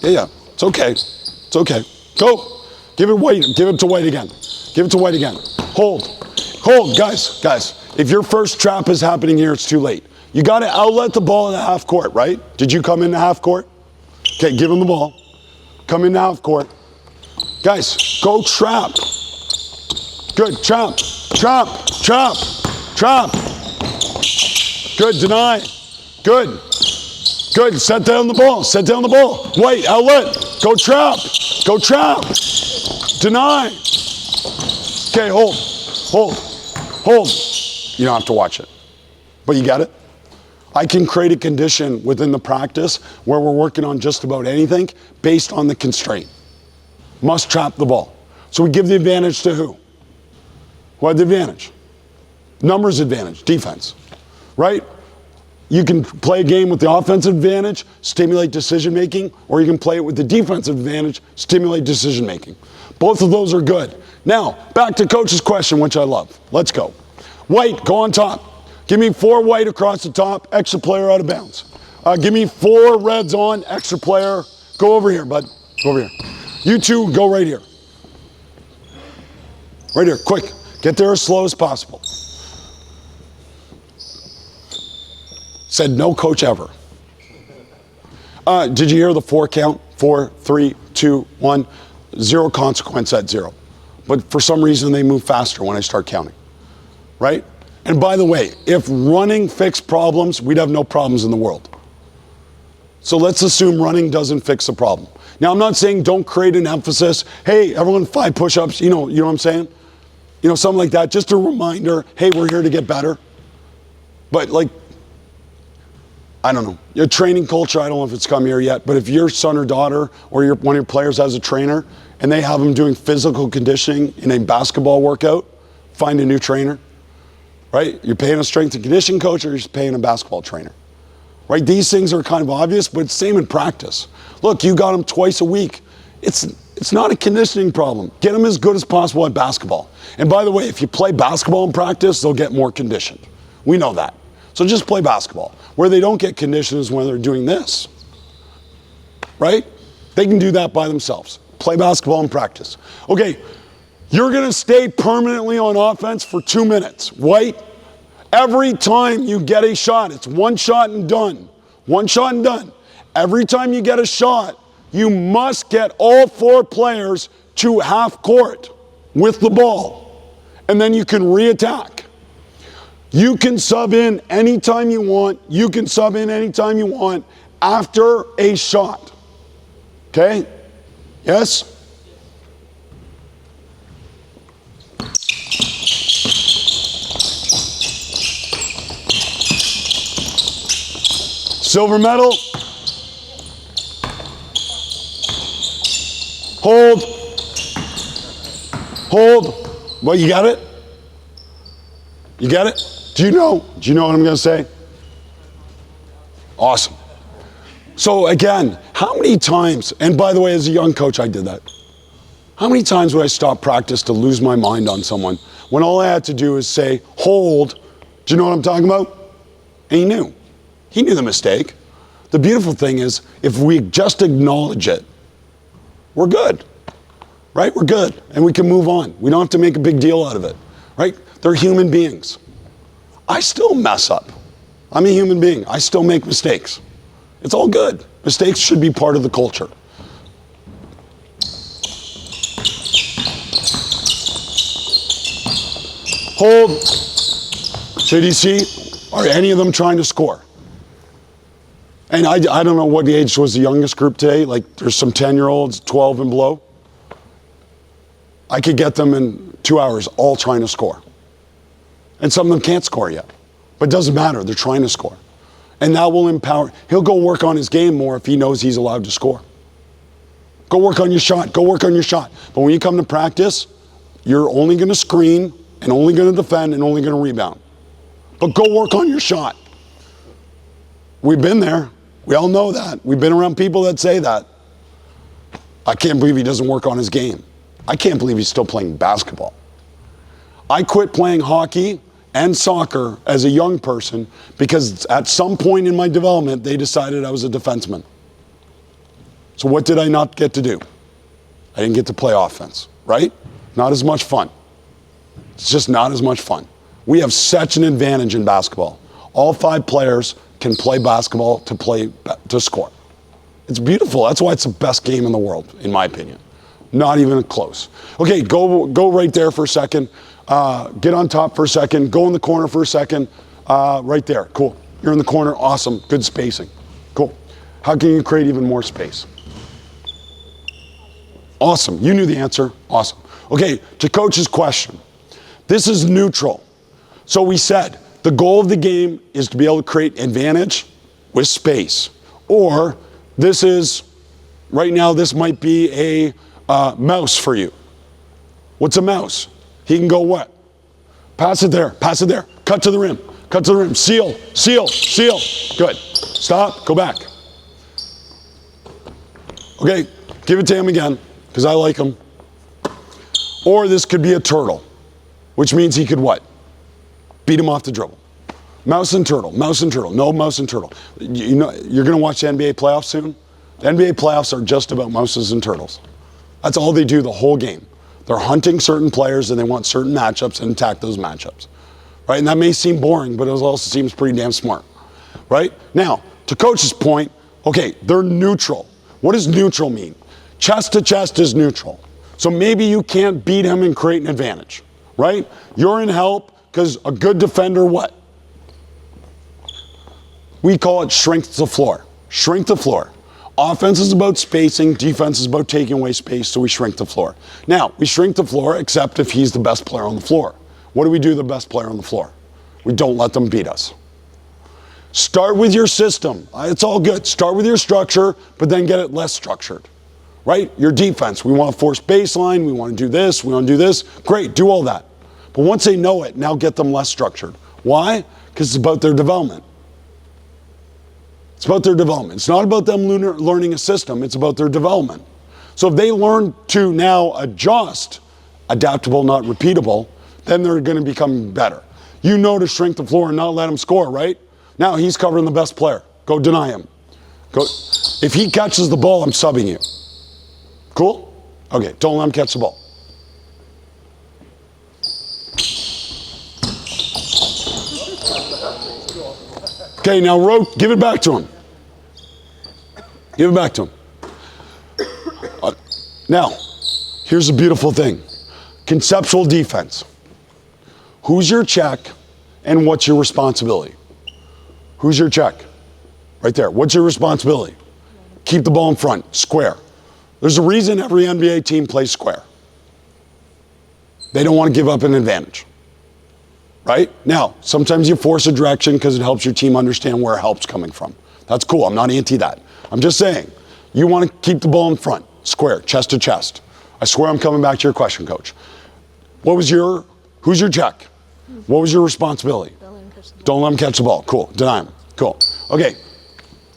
S1: Yeah. It's okay. It's okay. Go. Give it White. Give it to White again. Give it to White again. Hold. Hold, guys. Guys. If your first trap is happening here, it's too late. You got to outlet the ball in the half court, right? Did you come in the half court? Okay, give him the ball. Come in the half court. Guys, go trap. Good. Trap. Trap. Trap. Trap. Good. Deny. Good. Good. Set down the ball. Set down the ball. White. Outlet. Go trap. Go trap. Deny. Okay. Hold. Hold. Hold. You don't have to watch it. But you got it? I can create a condition within the practice where we're working on just about anything based on the constraint. Must trap the ball. So we give the advantage to who? Who had the advantage? Numbers advantage. Defense. Right? You can play a game with the offensive advantage, stimulate decision making, or you can play it with the defensive advantage, stimulate decision making. Both of those are good. Now, back to Coach's question, which I love. Let's go. White, go on top. Give me 4 white across the top, extra player out of bounds. Give me 4 reds on, extra player. Go over here, bud. Go over here. You two, go right here. Right here, quick. Get there as slow as possible. Said no coach ever. Did you hear the 4 count? 4, 3, 2, 1. 0 consequence at 0. But for some reason, they move faster when I start counting. Right? And by the way, if running fixed problems, we'd have no problems in the world. So let's assume running doesn't fix the problem. Now, I'm not saying don't create an emphasis. Hey, everyone, 5 push-ups. You know what I'm saying? You know, something like that. Just a reminder, hey, we're here to get better. But like, I don't know. Your training culture, I don't know if it's come here yet, but if your son or daughter or one of your players has a trainer and they have them doing physical conditioning in a basketball workout, find a new trainer, right? You're paying a strength and conditioning coach or you're just paying a basketball trainer, right? These things are kind of obvious, but it's same in practice. Look, you got them twice a week. It's not a conditioning problem. Get them as good as possible at basketball. And by the way, if you play basketball in practice, they'll get more conditioned. We know that. So just play basketball. Where they don't get conditioned is when they're doing this, right? They can do that by themselves. Play basketball in practice. Okay, you're gonna stay permanently on offense for 2 minutes. White, every time you get a shot, it's 1 shot and done. 1 shot and done. Every time you get a shot, you must get all 4 players to half court with the ball. And then you can reattack. You can sub in anytime you want. You can sub in anytime you want after a shot. Okay? Yes? Silver medal. Hold. Hold. Well, you got it? You get it? Do you know what I'm going to say? Awesome. So again, how many times, and by the way, as a young coach, I did that. How many times would I stop practice to lose my mind on someone when all I had to do is say, hold. Do you know what I'm talking about? And he knew. He knew the mistake. The beautiful thing is, if we just acknowledge it, we're good, right? We're good, and we can move on. We don't have to make a big deal out of it, right? They're human beings. I still mess up. I'm a human being. I still make mistakes. It's all good. Mistakes should be part of the culture. Hold. JDC, are any of them trying to score? And I don't know what age was the youngest group today. Like there's some 10-year-olds, 12 and below. I could get them in 2 hours all trying to score. And some of them can't score yet. But it doesn't matter, they're trying to score. And that will empower, he'll go work on his game more if he knows he's allowed to score. Go work on your shot, go work on your shot. But when you come to practice, you're only gonna screen and only gonna defend and only gonna rebound. But go work on your shot. We've been there, we all know that. We've been around people that say that. I can't believe he doesn't work on his game. I can't believe he's still playing basketball. I quit playing hockey and soccer as a young person because at some point in my development, they decided I was a defenseman. So what did I not get to do? I didn't get to play offense, right? Not as much fun. It's just not as much fun. We have such an advantage in basketball. All 5 players can play basketball to score. It's beautiful. That's why it's the best game in the world, in my opinion. Not even close. Okay, go right there for a second. Get on top for a second. Go in the corner for a second. Right there. Cool. You're in the corner. Awesome. Good spacing. Cool. How can you create even more space? Awesome. You knew the answer. Awesome. Okay, to Coach's question. This is neutral. So we said the goal of the game is to be able to create advantage with space. Or this is, right now, this might be a mouse for you. What's a mouse? He can go what? Pass it there, cut to the rim, cut to the rim, seal, seal, seal. Good. Stop, go back. Okay, give it to him again, because I like him. Or this could be a turtle, which means he could what? Beat him off the dribble. Mouse and turtle, mouse and turtle, no mouse and turtle. You know, you're going to watch the NBA playoffs soon? The NBA playoffs are just about mouses and turtles. That's all they do the whole game. They're hunting certain players and they want certain matchups and attack those matchups. Right? And that may seem boring, but it also seems pretty damn smart. Right? Now, to Coach's point, okay, they're neutral. What does neutral mean? Chest to chest is neutral. So maybe you can't beat him and create an advantage. Right? You're in help because a good defender, what? We call it shrink the floor. Shrink the floor. Offense is about spacing, defense is about taking away space, so we shrink the floor. Now, we shrink the floor except if he's the best player on the floor. What do we do to the best player on the floor? We don't let them beat us. Start with your system. It's all good. Start with your structure, but then get it less structured. Right? Your defense. We want to force baseline, we want to do this, we want to do this. Great, do all that. But once they know it, now get them less structured. Why? Because it's about their development. It's about their development. It's not about them learning a system. It's about their development. So if they learn to now adjust, adaptable, not repeatable, then they're going to become better. You know to shrink the floor and not let him score, right? Now he's covering the best player. Go deny him. Go. If he catches the ball, I'm subbing you. Cool? Okay, don't let him catch the ball. Okay, now give it back to him. Give it back to him. Now, here's a beautiful thing. Conceptual defense. Who's your check and what's your responsibility? Who's your check? Right there. What's your responsibility? Keep the ball in front. Square. There's a reason every NBA team plays square. They don't want to give up an advantage. Right? Now, sometimes you force a direction because it helps your team understand where help's coming from. That's cool. I'm not anti that. I'm just saying, you want to keep the ball in front. Square, chest to chest. I swear I'm coming back to your question, Coach. Who's your check? What was your responsibility? Don't let him catch the ball. Cool. Deny him. Cool. Okay.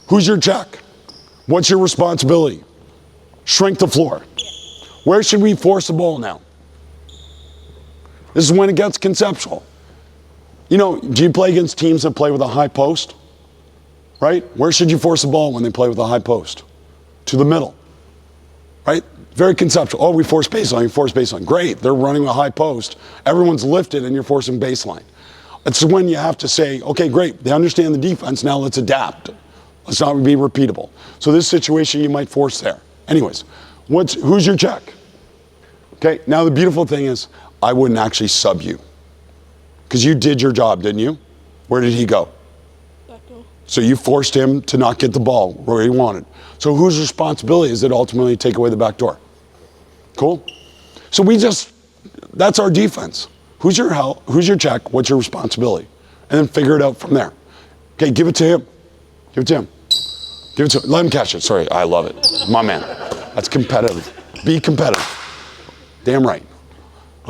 S1: Who's your check? What's your responsibility? Shrink the floor. Where should we force the ball now? This is when it gets conceptual. You know, do you play against teams that play with a high post? Right? Where should you force the ball when they play with a high post? To the middle. Right? Very conceptual. Oh, we force baseline, we force baseline. Great, they're running a high post. Everyone's lifted and you're forcing baseline. It's when you have to say, okay, great, they understand the defense, now let's adapt. Let's not be repeatable. So this situation you might force there. Anyways, who's your check? Okay, now the beautiful thing is, I wouldn't actually sub you. Because you did your job, didn't you? Where did he go? Back door. So you forced him to not get the ball where he wanted. So whose responsibility is it ultimately to take away the back door? Cool? So that's our defense. Who's your help? Who's your check? What's your responsibility? And then figure it out from there. Okay, give it to him. Give it to him. Give it to him. Let him catch it. Sorry, I love it. My man. That's competitive. Be competitive. Damn right.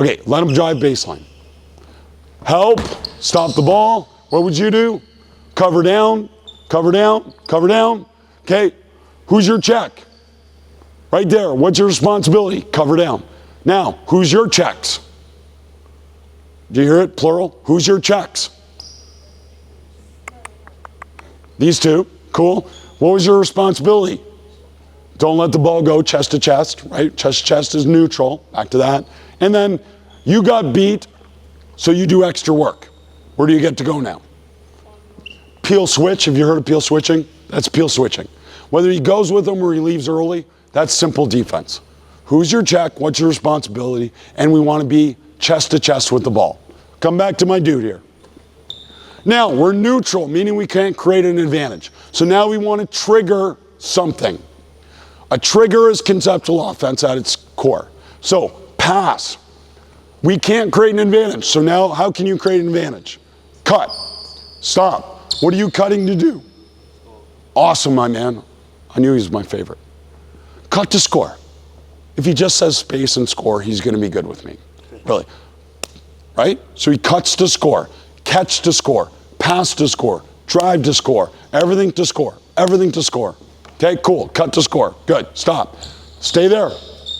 S1: Okay, let him drive baseline. Help, stop the ball. What would you do? Cover down, cover down, cover down. Okay, who's your check? Right there, what's your responsibility? Cover down. Now, who's your checks? Do you hear it, plural? Who's your checks? These two, cool. What was your responsibility? Don't let the ball go chest to chest, right? Chest to chest is neutral, back to that. And then you got beat, so you do extra work. Where do you get to go now? Peel switch, have you heard of peel switching? That's peel switching. Whether he goes with them or he leaves early, that's simple defense. Who's your check, what's your responsibility, and we want to be chest to chest with the ball. Come back to my dude here. Now, we're neutral, meaning we can't create an advantage. So now we want to trigger something. A trigger is conceptual offense at its core. So, pass. We can't create an advantage. So now, how can you create an advantage? Cut. Stop. What are you cutting to do? Awesome, my man. I knew he was my favorite. Cut to score. If he just says space and score, he's going to be good with me. Really. Right? So he cuts to score. Catch to score. pass to score, drive to score, everything to score, everything to score. Okay, cool, cut to score, good, stop. Stay there.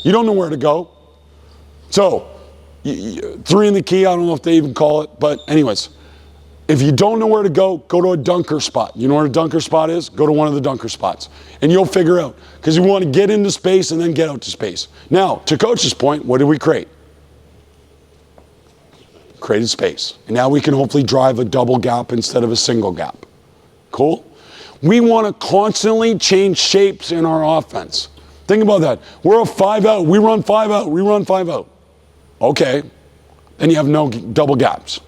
S1: You don't know where to go. So, 3 in the key, I don't know if they even call it, but anyways, if you don't know where to go to a dunker spot. You know where a dunker spot is? Go to one of the dunker spots. And you'll figure out, because you want to get into space and then get out to space. Now, to Coach's point, what did we create? Created space. And now we can hopefully drive a double gap instead of a single gap. Cool? We want to constantly change shapes in our offense. Think about that. We're a 5 out. We run 5 out. We run 5 out. Okay. Then you have no double gaps.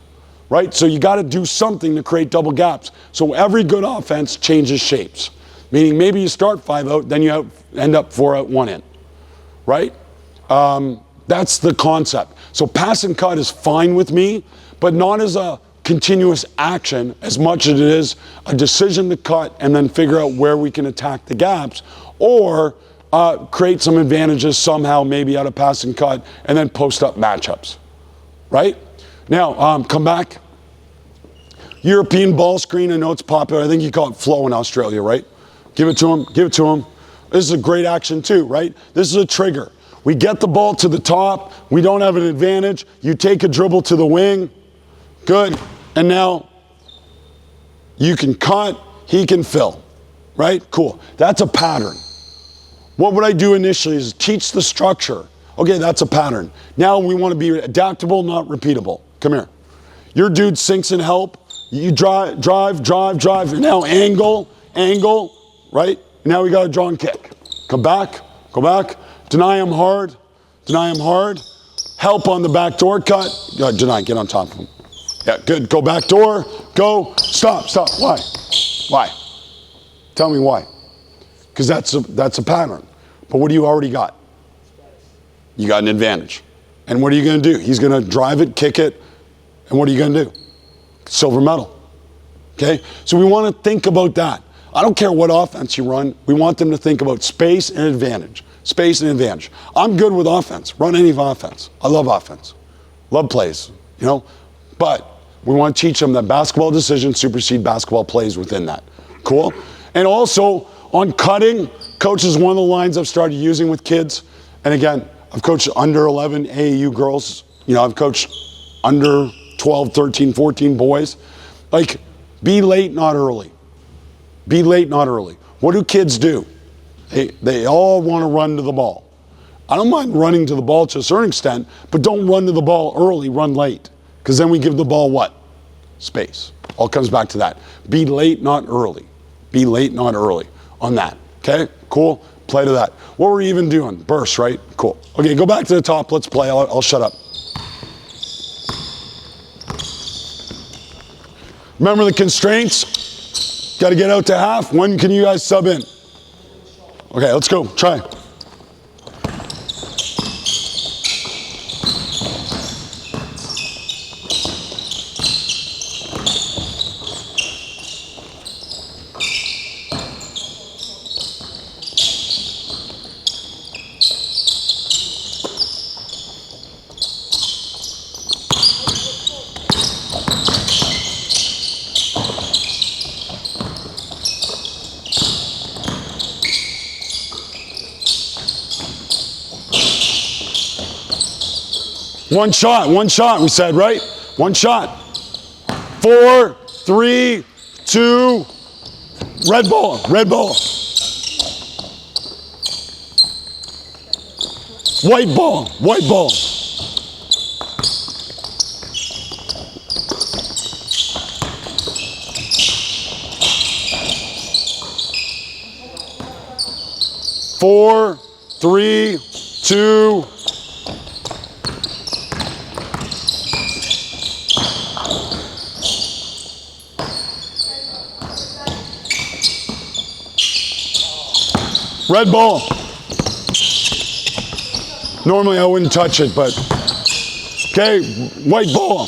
S1: Right? So you got to do something to create double gaps. So every good offense changes shapes. Meaning maybe you start 5 out, then you end up 4 out, 1 in. Right? That's the concept. So pass and cut is fine with me, but not as a continuous action as much as it is a decision to cut and then figure out where we can attack the gaps, or create some advantages somehow, maybe out of pass and cut, and then post up matchups. Right? Now, come back. European ball screen, I know it's popular. I think you call it flow in Australia, right? Give it to him, give it to him. This is a great action too, right? This is a trigger. We get the ball to the top. We don't have an advantage. You take a dribble to the wing. Good. And now you can cut, he can fill, right? Cool. That's a pattern. What would I do initially is teach the structure. Okay, that's a pattern. Now we want to be adaptable, not repeatable. Come here. Your dude sinks in help. You drive. Now angle, right? Now we got to draw and kick. Come back, go back. Deny him hard. Help on the back door cut. Deny, get on top of him. Yeah, good. Go back door. Go. Stop. Why? Tell me why. Because that's a pattern. But what do you already got? You got an advantage. And what are you going to do? He's going to drive it, kick it, and what are you going to do? Silver medal. Okay? So we want to think about that. I don't care what offense you run. We want them to think about space and advantage. Space and advantage. I'm good with offense. Run any offense. I love offense. Love plays, you know? But we want to teach them that basketball decisions supersede basketball plays within that. Cool? And also, on cutting, coach is one of the lines I've started using with kids. And again, I've coached under 11 AAU girls. You know, I've coached under 12, 13, 14 boys. Like, be late, not early. Be late, not early. What do kids do? They all want to run to the ball. I don't mind running to the ball to a certain extent, but don't run to the ball early, run late. Because then we give the ball what? Space. All comes back to that. Be late, not early. Be late, not early on that. Okay, cool. Play to that. What were we even doing? Burst, right? Cool. Okay, go back to the top. Let's play. I'll shut up. Remember the constraints? Got to get out to half. When can you guys sub in? Okay, let's go. Try. One shot, we said, right? One shot. 4, 3, 2, red ball. White ball. Four, 3, 2, red ball. Normally I wouldn't touch it, but okay, white ball.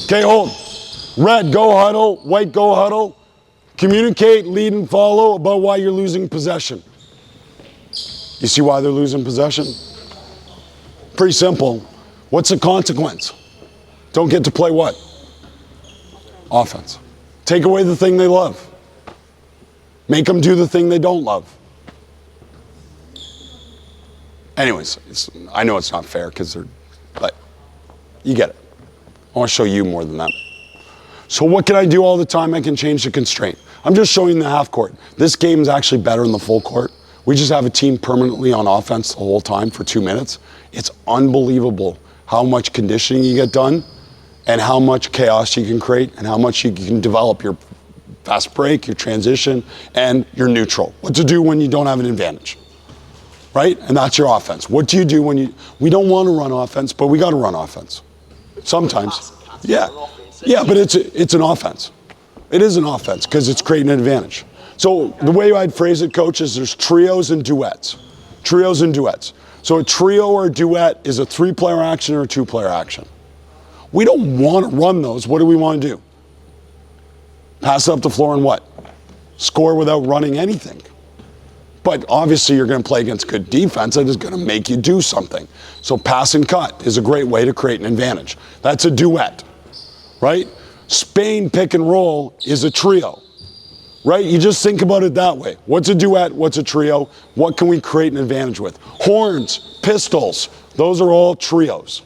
S1: Okay, hold. Red, go huddle. White, go huddle. Communicate, lead and follow about why you're losing possession. You see why they're losing possession? Pretty simple. What's the consequence? Don't get to play what? Offense. Take away the thing they love. Make them do the thing they don't love. Anyways, I know it's not fair but you get it. I want to show you more than that. So what can I do all the time? I can change the constraint. I'm just showing the half court. This game is actually better in the full court. We just have a team permanently on offense the whole time for 2 minutes. It's unbelievable how much conditioning you get done and how much chaos you can create and how much you can develop your fast break, your transition, and your neutral. What to do when you don't have an advantage, right? And that's your offense. What do you do when we don't want to run offense, but we got to run offense. Sometimes. Yeah. Yeah, but it's an offense. It is an offense because it's creating an advantage. So the way I'd phrase it, coach, is there's trios and duets. Trios and duets. So a trio or a duet is a 3-player action or a 2-player action. We don't want to run those. What do we want to do? Pass it up the floor and what? Score without running anything. But obviously you're going to play against good defense that is going to make you do something. So pass and cut is a great way to create an advantage. That's a duet, right? Spain pick and roll is a trio, right? You just think about it that way. What's a duet? What's a trio? What can we create an advantage with? Horns, pistols, those are all trios.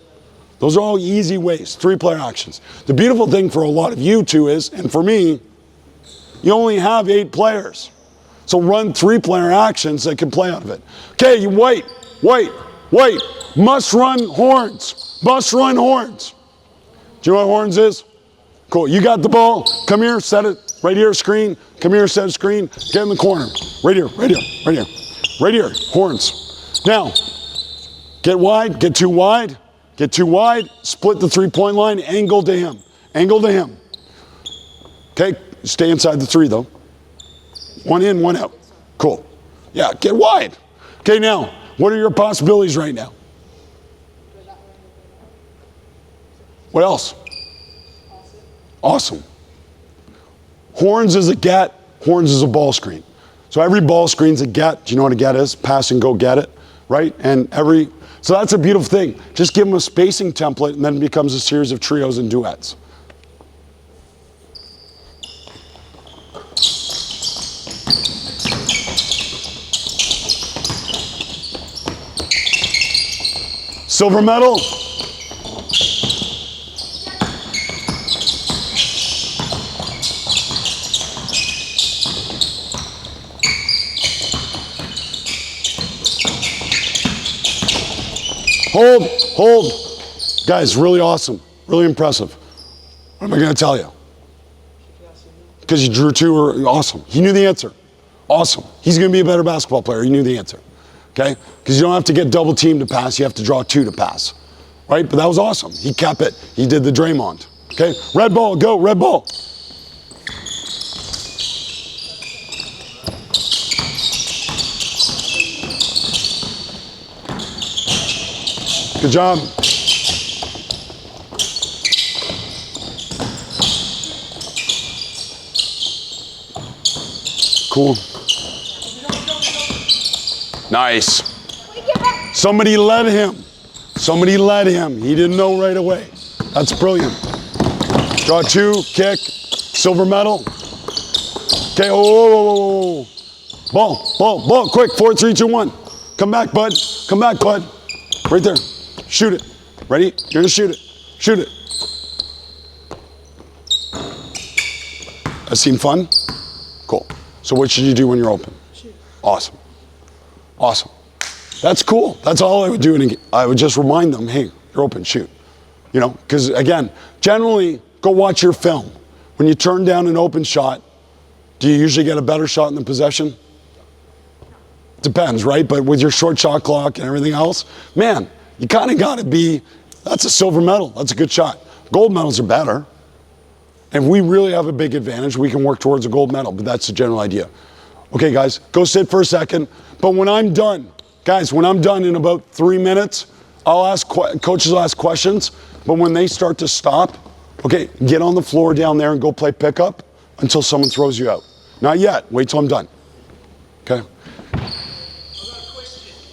S1: Those are all easy ways, 3-player actions. The beautiful thing for a lot of you two is, and for me, you only have 8 players. So run 3-player actions that can play out of it. Okay, you wait. Must run horns. Must run horns. Do you know what horns is? Cool, you got the ball. Come here, set it right here, screen. Come here, set a screen. Get in the corner. Right here. Horns. Now, get wide, get too wide. Get too wide, split the 3-point line, angle to him. Okay, stay inside the 3 though. 1 in, 1 out. Cool. Yeah, get wide. Okay, now, what are your possibilities right now? What else? Awesome. Horns is a get, horns is a ball screen. So every ball screen's a get. Do you know what a get is? Pass and go get it, right? So that's a beautiful thing. Just give them a spacing template and then it becomes a series of trios and duets. Silver medal. Hold. Guys, really awesome, really impressive. What am I going to tell you? Because you drew 2 or awesome. He knew the answer. Awesome. He's going to be a better basketball player. He knew the answer. Okay? Because you don't have to get double teamed to pass. You have to draw 2 to pass. Right? But that was awesome. He kept it. He did the Draymond. Okay? Red ball, go, red ball. Good job. Cool. Nice. Somebody led him. He didn't know right away. That's brilliant. Draw 2, kick, silver medal. Okay, oh. Ball, quick, 4, 3, 2, 1. Come back, bud. Right there. Shoot it. Ready? You're gonna shoot it. That seem fun? Cool. So what should you do when you're open? Shoot. Awesome. That's cool. That's all I would do. I would just remind them, hey, you're open, shoot. You know, because again, generally, go watch your film. When you turn down an open shot, do you usually get a better shot in the possession? Depends, right? But with your short shot clock and everything else, man, you kind of got to be, that's a silver medal. That's a good shot. Gold medals are better. If we really have a big advantage, we can work towards a gold medal, but that's the general idea. Okay, guys, go sit for a second. But when I'm done, guys, in about 3 minutes, coaches will ask questions, but when they start to stop, okay, get on the floor down there and go play pickup until someone throws you out. Not yet, wait till I'm done. Okay?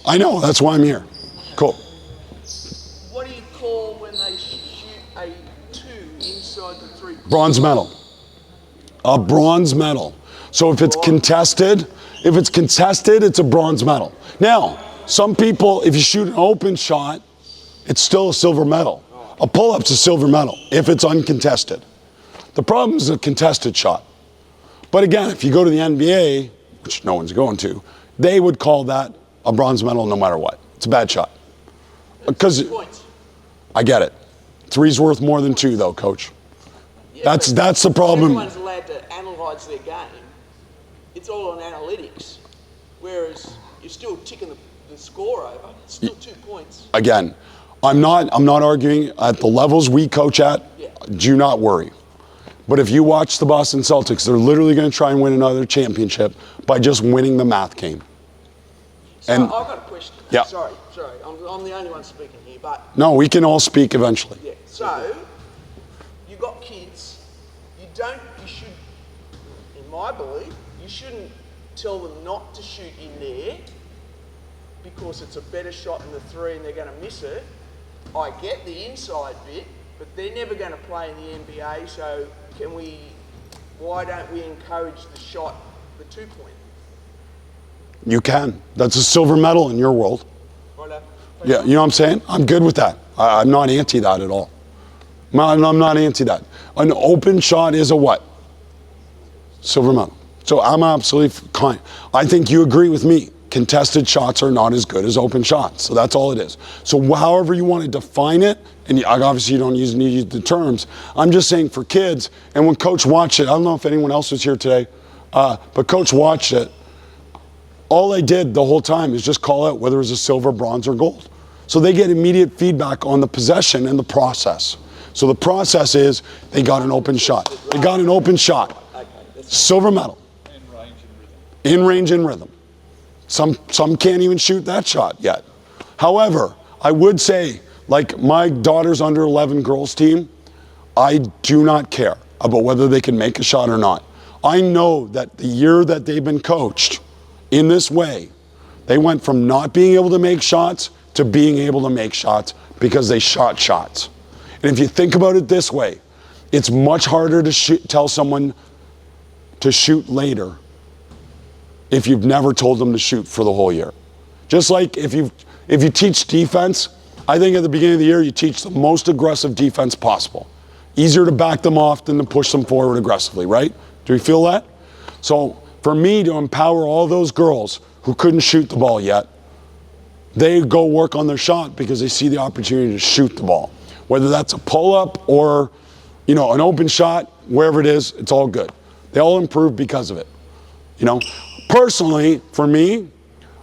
S1: I know, that's why I'm here. Cool.
S2: What do you call when they shoot a 2 inside the 3?
S1: Bronze medal. A bronze medal. So if it's contested, it's a bronze medal. Now, some people, if you shoot an open shot, it's still a silver medal. A pull-up's a silver medal if it's uncontested. The problem is a contested shot. But again, if you go to the NBA, which no one's going to, they would call that a bronze medal no matter what. It's a bad shot. Because I get it. 3's worth more than 2 though, coach.
S2: Yeah,
S1: that's the problem.
S2: Everyone's allowed to analyse their game. It's all on analytics. Whereas you're still ticking the score over. It's still 2 points.
S1: Again, I'm not arguing at the levels we coach at.
S2: Yeah.
S1: Do not worry. But if you watch the Boston Celtics, they're literally going to try and win another championship by just winning the math game.
S2: So
S1: And
S2: I've got a question.
S1: Yeah.
S2: Sorry. I'm the only one speaking here, but
S1: no, we can all speak eventually.
S2: yeah. So you got kids. You should, in my belief, you shouldn't tell them not to shoot in there because it's a better shot than the 3 and they're going to miss it. I get the inside bit, but they're never going to play in the NBA. So why don't we encourage the shot, the 2-point?
S1: You can. That's a silver medal in your world.
S2: Right.
S1: Yeah, you know what I'm saying? I'm good with that. I'm not anti that at all. I'm not anti that. An open shot is a what? Silver medal. So I'm absolutely fine. I think you agree with me. Contested shots are not as good as open shots. So that's all it is. So however you want to define it, and obviously you don't need to use the terms. I'm just saying for kids, and when Coach watched it, I don't know if anyone else was here today, but Coach watched it. All I did the whole time is just call out whether it was a silver, bronze, or gold. So they get immediate feedback on the possession and the process. So the process is they got an open shot. They got an open shot. Silver medal. In range and rhythm. Some can't even shoot that shot yet. However, I would say, like my daughter's under 11 girls team, I do not care about whether they can make a shot or not. I know that the year that they've been coached in this way, they went from not being able to make shots to being able to make shots because they shot shots. And if you think about it this way, it's much harder to tell someone to shoot later if you've never told them to shoot for the whole year. Just like if you teach defense, I think at the beginning of the year you teach the most aggressive defense possible. Easier to back them off than to push them forward aggressively, right? Do you feel that? So for me to empower all those girls who couldn't shoot the ball yet, they go work on their shot because they see the opportunity to shoot the ball. Whether that's a pull-up or, an open shot, wherever it is, it's all good. They all improve because of it. Personally, for me,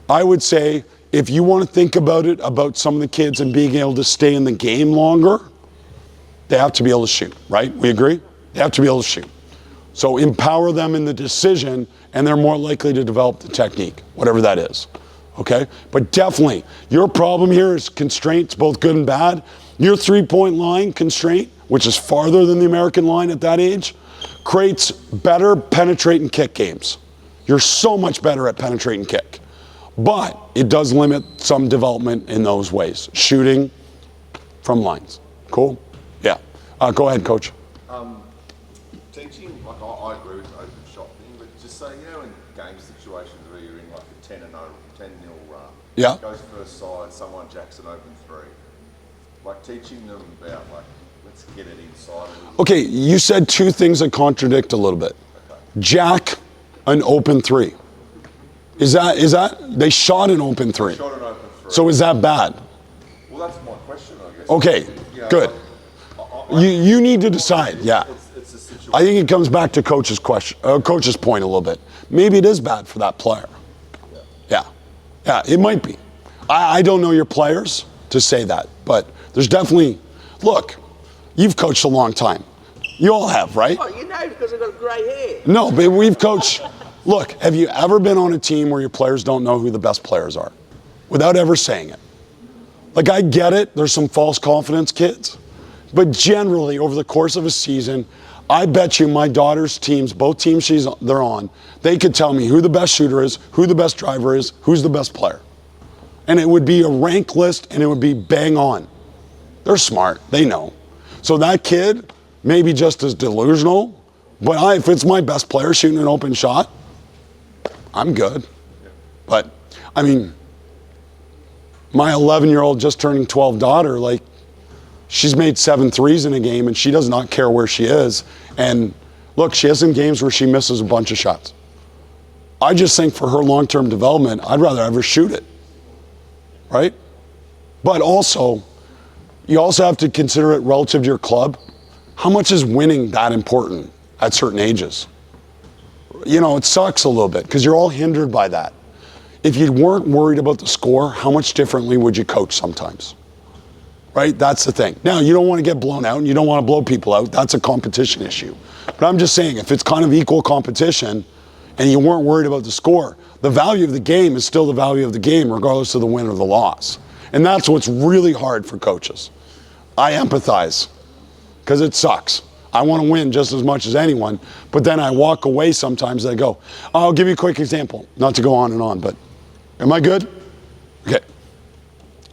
S1: I would say if you want to think about some of the kids and being able to stay in the game longer, they have to be able to shoot, right? We agree? They have to be able to shoot. So empower them in the decision and they're more likely to develop the technique, whatever that is, okay? But definitely, your problem here is constraints, both good and bad. Your 3-point line constraint, which is farther than the American line at that age, creates better penetrate and kick games. You're so much better at penetrate and kick. But it does limit some development in those ways. Shooting from lines. Cool? Yeah. Go ahead, Coach.
S3: Teaching, I agree with the open shot thing, but just say, in game situations where you're in like a 10-0 run,
S1: Yeah.
S3: goes first side, someone jacks an open 3. Like teaching them about let's get it inside.
S1: Okay, you said 2 things that contradict a little bit. Okay. Jack an open 3. Is that they shot an open 3?
S3: Shot an open 3.
S1: So is that bad?
S3: Well, that's my question, I guess.
S1: Okay, good. You need to decide. Yeah.
S3: It's a situation.
S1: I think it comes back to coach's point a little bit. Maybe it is bad for that player. Yeah, it might be. I don't know your players to say that, but there's definitely, look, you've coached a long time. You all have, right?
S2: Oh, because I've got grey hair.
S1: No, but we've coached. Look, have you ever been on a team where your players don't know who the best players are? Without ever saying it. Like, I get it, there's some false confidence kids. But generally, over the course of a season, I bet you my daughter's teams, both teams they're on, they could tell me who the best shooter is, who the best driver is, who's the best player. And it would be a rank list and it would be bang on. They're smart, they know. So that kid may be just as delusional But if it's my best player shooting an open shot, I'm good. But, I mean, my 11-year-old just turning 12 daughter, like, she's made 7 threes in a game, and she does not care where she is. And look, she has some games where she misses a bunch of shots. I just think for her long-term development, I'd rather have her shoot it, right? But also, you also have to consider it relative to your club. How much is winning that important at certain ages? You know, it sucks a little bit because you're all hindered by that. If you weren't worried about the score, how much differently would you coach sometimes? Right? That's the thing. Now, you don't want to get blown out and you don't want to blow people out. That's a competition issue. But I'm just saying, if it's kind of equal competition and you weren't worried about the score, the value of the game is still the value of the game regardless of the win or the loss. And that's what's really hard for coaches. I empathize because it sucks. I want to win just as much as anyone, but then I walk away sometimes and I go, I'll give you a quick example, not to go on and on, but am I good? Okay.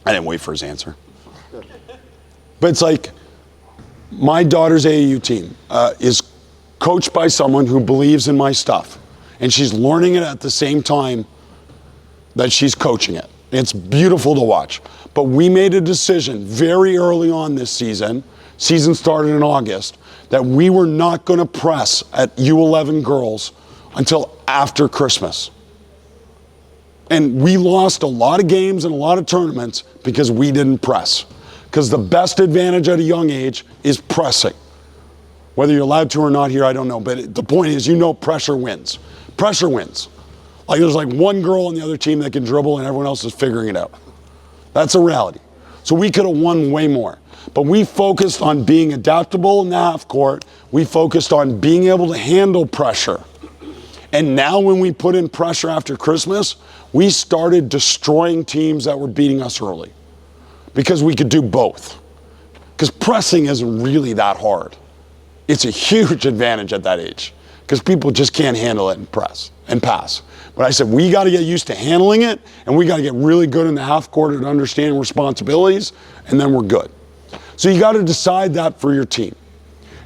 S1: I didn't wait for his answer. But it's like, my daughter's AAU team is coached by someone who believes in my stuff, and she's learning it at the same time that she's coaching it. It's beautiful to watch. But we made a decision very early on this season started in August, that we were not going to press at U11 girls until after Christmas. And we lost a lot of games and a lot of tournaments because we didn't press. Because the best advantage at a young age is pressing. Whether you're allowed to or not here, I don't know. But the point is, you know, pressure wins. Pressure wins. Like there's like one girl on the other team that can dribble and everyone else is figuring it out. That's a reality. So we could have won way more. But we focused on being adaptable in the half court. We focused on being able to handle pressure. And now when we put in pressure after Christmas, we started destroying teams that were beating us early. Because we could do both. Because pressing isn't really that hard. It's a huge advantage at that age. Because people just can't handle it and press and pass. But I said, we got to get used to handling it, and we got to get really good in the half court at understanding responsibilities, and then we're good. So you got to decide that for your team.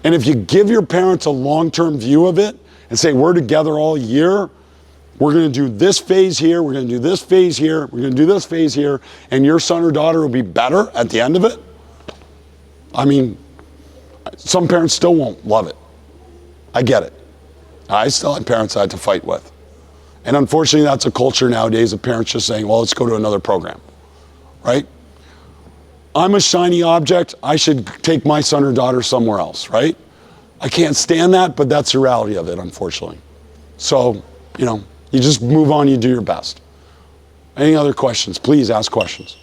S1: And if you give your parents a long-term view of it and say, we're together all year, we're going to do this phase here, we're going to do this phase here, we're going to do this phase here, and your son or daughter will be better at the end of it. I mean, some parents still won't love it. I get it. I still had parents I had to fight with. And unfortunately, that's a culture nowadays of parents just saying, well, let's go to another program, right? I'm a shiny object. I should take my son or daughter somewhere else, right? I can't stand that, but that's the reality of it, unfortunately. So, you know, you just move on, you do your best. Any other questions? Please ask questions.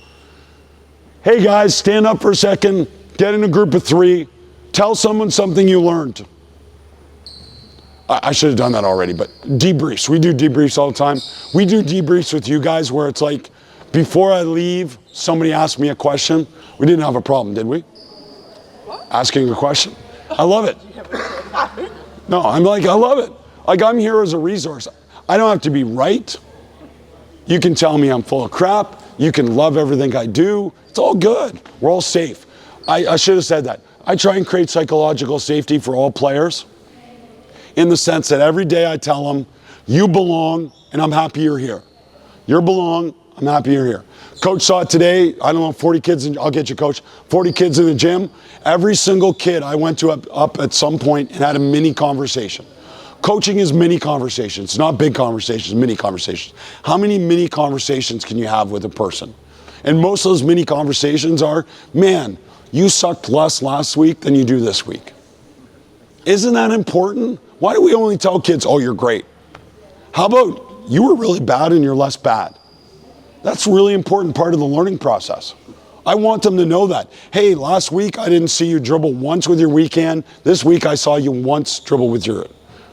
S1: Hey guys, stand up for a second, get in a group of 3, tell someone something you learned. I should have done that already, but debriefs. We do debriefs all the time. We do debriefs with you guys where it's like, before I leave, somebody asked me a question. We didn't have a problem, did we? What? Asking a question. I love it. No, I'm like, I love it. Like, I'm here as a resource. I don't have to be right. You can tell me I'm full of crap. You can love everything I do. It's all good. We're all safe. I should have said that. I try and create psychological safety for all players in the sense that every day I tell them, you belong and I'm happy you're here. You belong, I'm happy you're here. Coach saw it today, I don't know, 40 kids, I'll get you coach, 40 kids in the gym. Every single kid I went to up at some point and had a mini conversation. Coaching is mini conversations, not big conversations, mini conversations. How many mini conversations can you have with a person? And most of those mini conversations are, man, you sucked less last week than you do this week. Isn't that important? Why do we only tell kids, oh, you're great? How about you were really bad and you're less bad? That's a really important part of the learning process. I want them to know that. Hey, last week I didn't see you dribble once with your weekend. This week I saw you once dribble with your...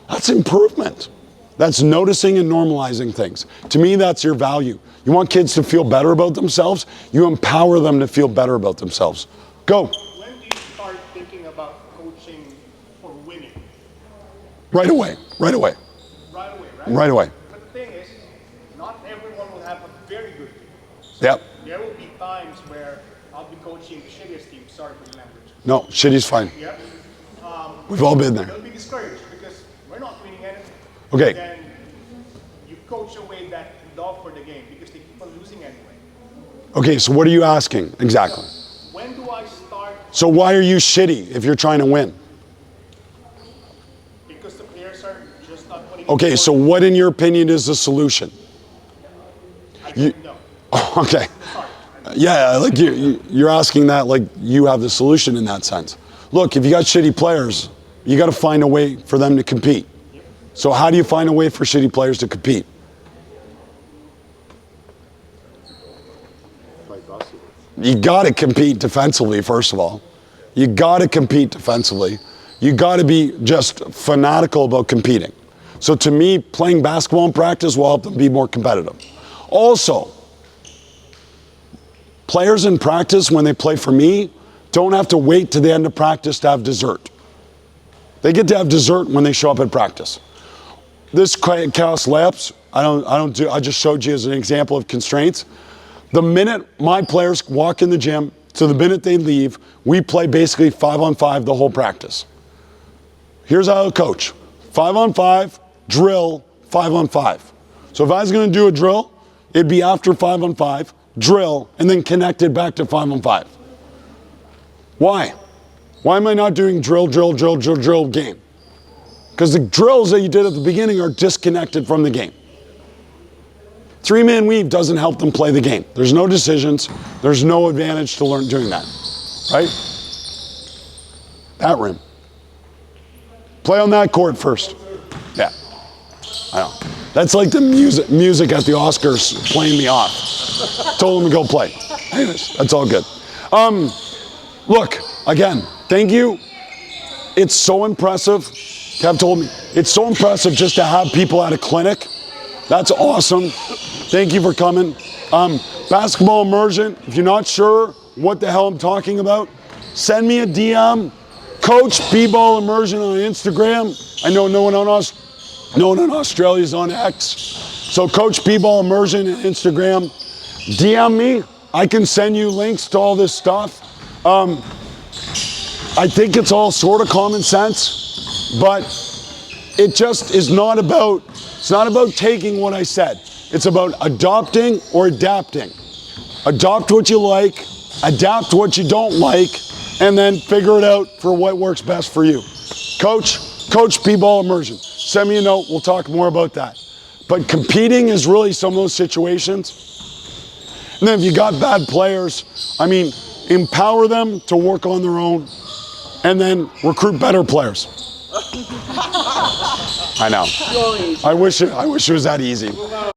S1: That's improvement. That's noticing and normalizing things. To me, that's your value. You want kids to feel better about themselves, you empower them to feel better about themselves. Go.
S4: When do you start thinking about coaching for winning?
S1: Right away, right away.
S4: Right away, right?
S1: Right away.
S4: But the thing is, not everyone will have a very good team. So
S1: Yep.
S4: there will be times where I'll be coaching the shittiest team, sorry for the language.
S1: No, shitty's fine.
S4: Yep.
S1: We've all been there.
S4: They'll be discouraged because
S1: Okay.
S4: Then you coach away that love for the game because they keep on losing anyway.
S1: Okay, so what are you asking exactly?
S4: When do I start?
S1: So why are you shitty if you're trying to win?
S4: Because the players are just not putting.
S1: Okay, so what in your opinion is the solution?
S4: I don't know.
S1: Okay. Yeah, like you're asking that like you have the solution in that sense. Look, if you got shitty players, you got to find a way for them to compete. So how do you find a way for shitty players to compete? You got to compete defensively, first of all. You got to compete defensively. You got to be just fanatical about competing. So to me, playing basketball in practice will help them be more competitive. Also, players in practice, when they play for me, don't have to wait to the end of practice to have dessert. They get to have dessert when they show up at practice. This chaos layups, I just showed you as an example of constraints. The minute my players walk in the gym to the minute they leave, we play basically 5-on-5 the whole practice. Here's how I coach. 5-on-5, drill, 5-on-5. So if I was going to do a drill, it'd be after 5-on-5, drill, and then connected back to 5-on-5. Why? Why am I not doing drill game? Because the drills that you did at the beginning are disconnected from the game. 3-man weave doesn't help them play the game. There's no decisions. There's no advantage to learn doing that, right? That rim. Play on that court first. Yeah, I know. That's like the music at the Oscars playing me off. Told them to go play. Anyways, that's all good. Look, again, thank you. It's so impressive. Kev told me, it's so impressive just to have people at a clinic. That's awesome. Thank you for coming. Basketball Immersion, if you're not sure what the hell I'm talking about, send me a DM. Coach B-Ball Immersion on Instagram. I know no one in Australia is on X. So Coach B-Ball Immersion on Instagram. DM me. I can send you links to all this stuff. I think it's all sort of common sense, but it just is not about, it's not about taking what I said. It's about adopting or adapting. Adopt what you like, adapt what you don't like, and then figure it out for what works best for you. Coach B-Ball Immersion. Send me a note, we'll talk more about that. But competing is really some of those situations. And then if you got bad players, I mean, empower them to work on their own and then recruit better players. I know. I wish it was that easy.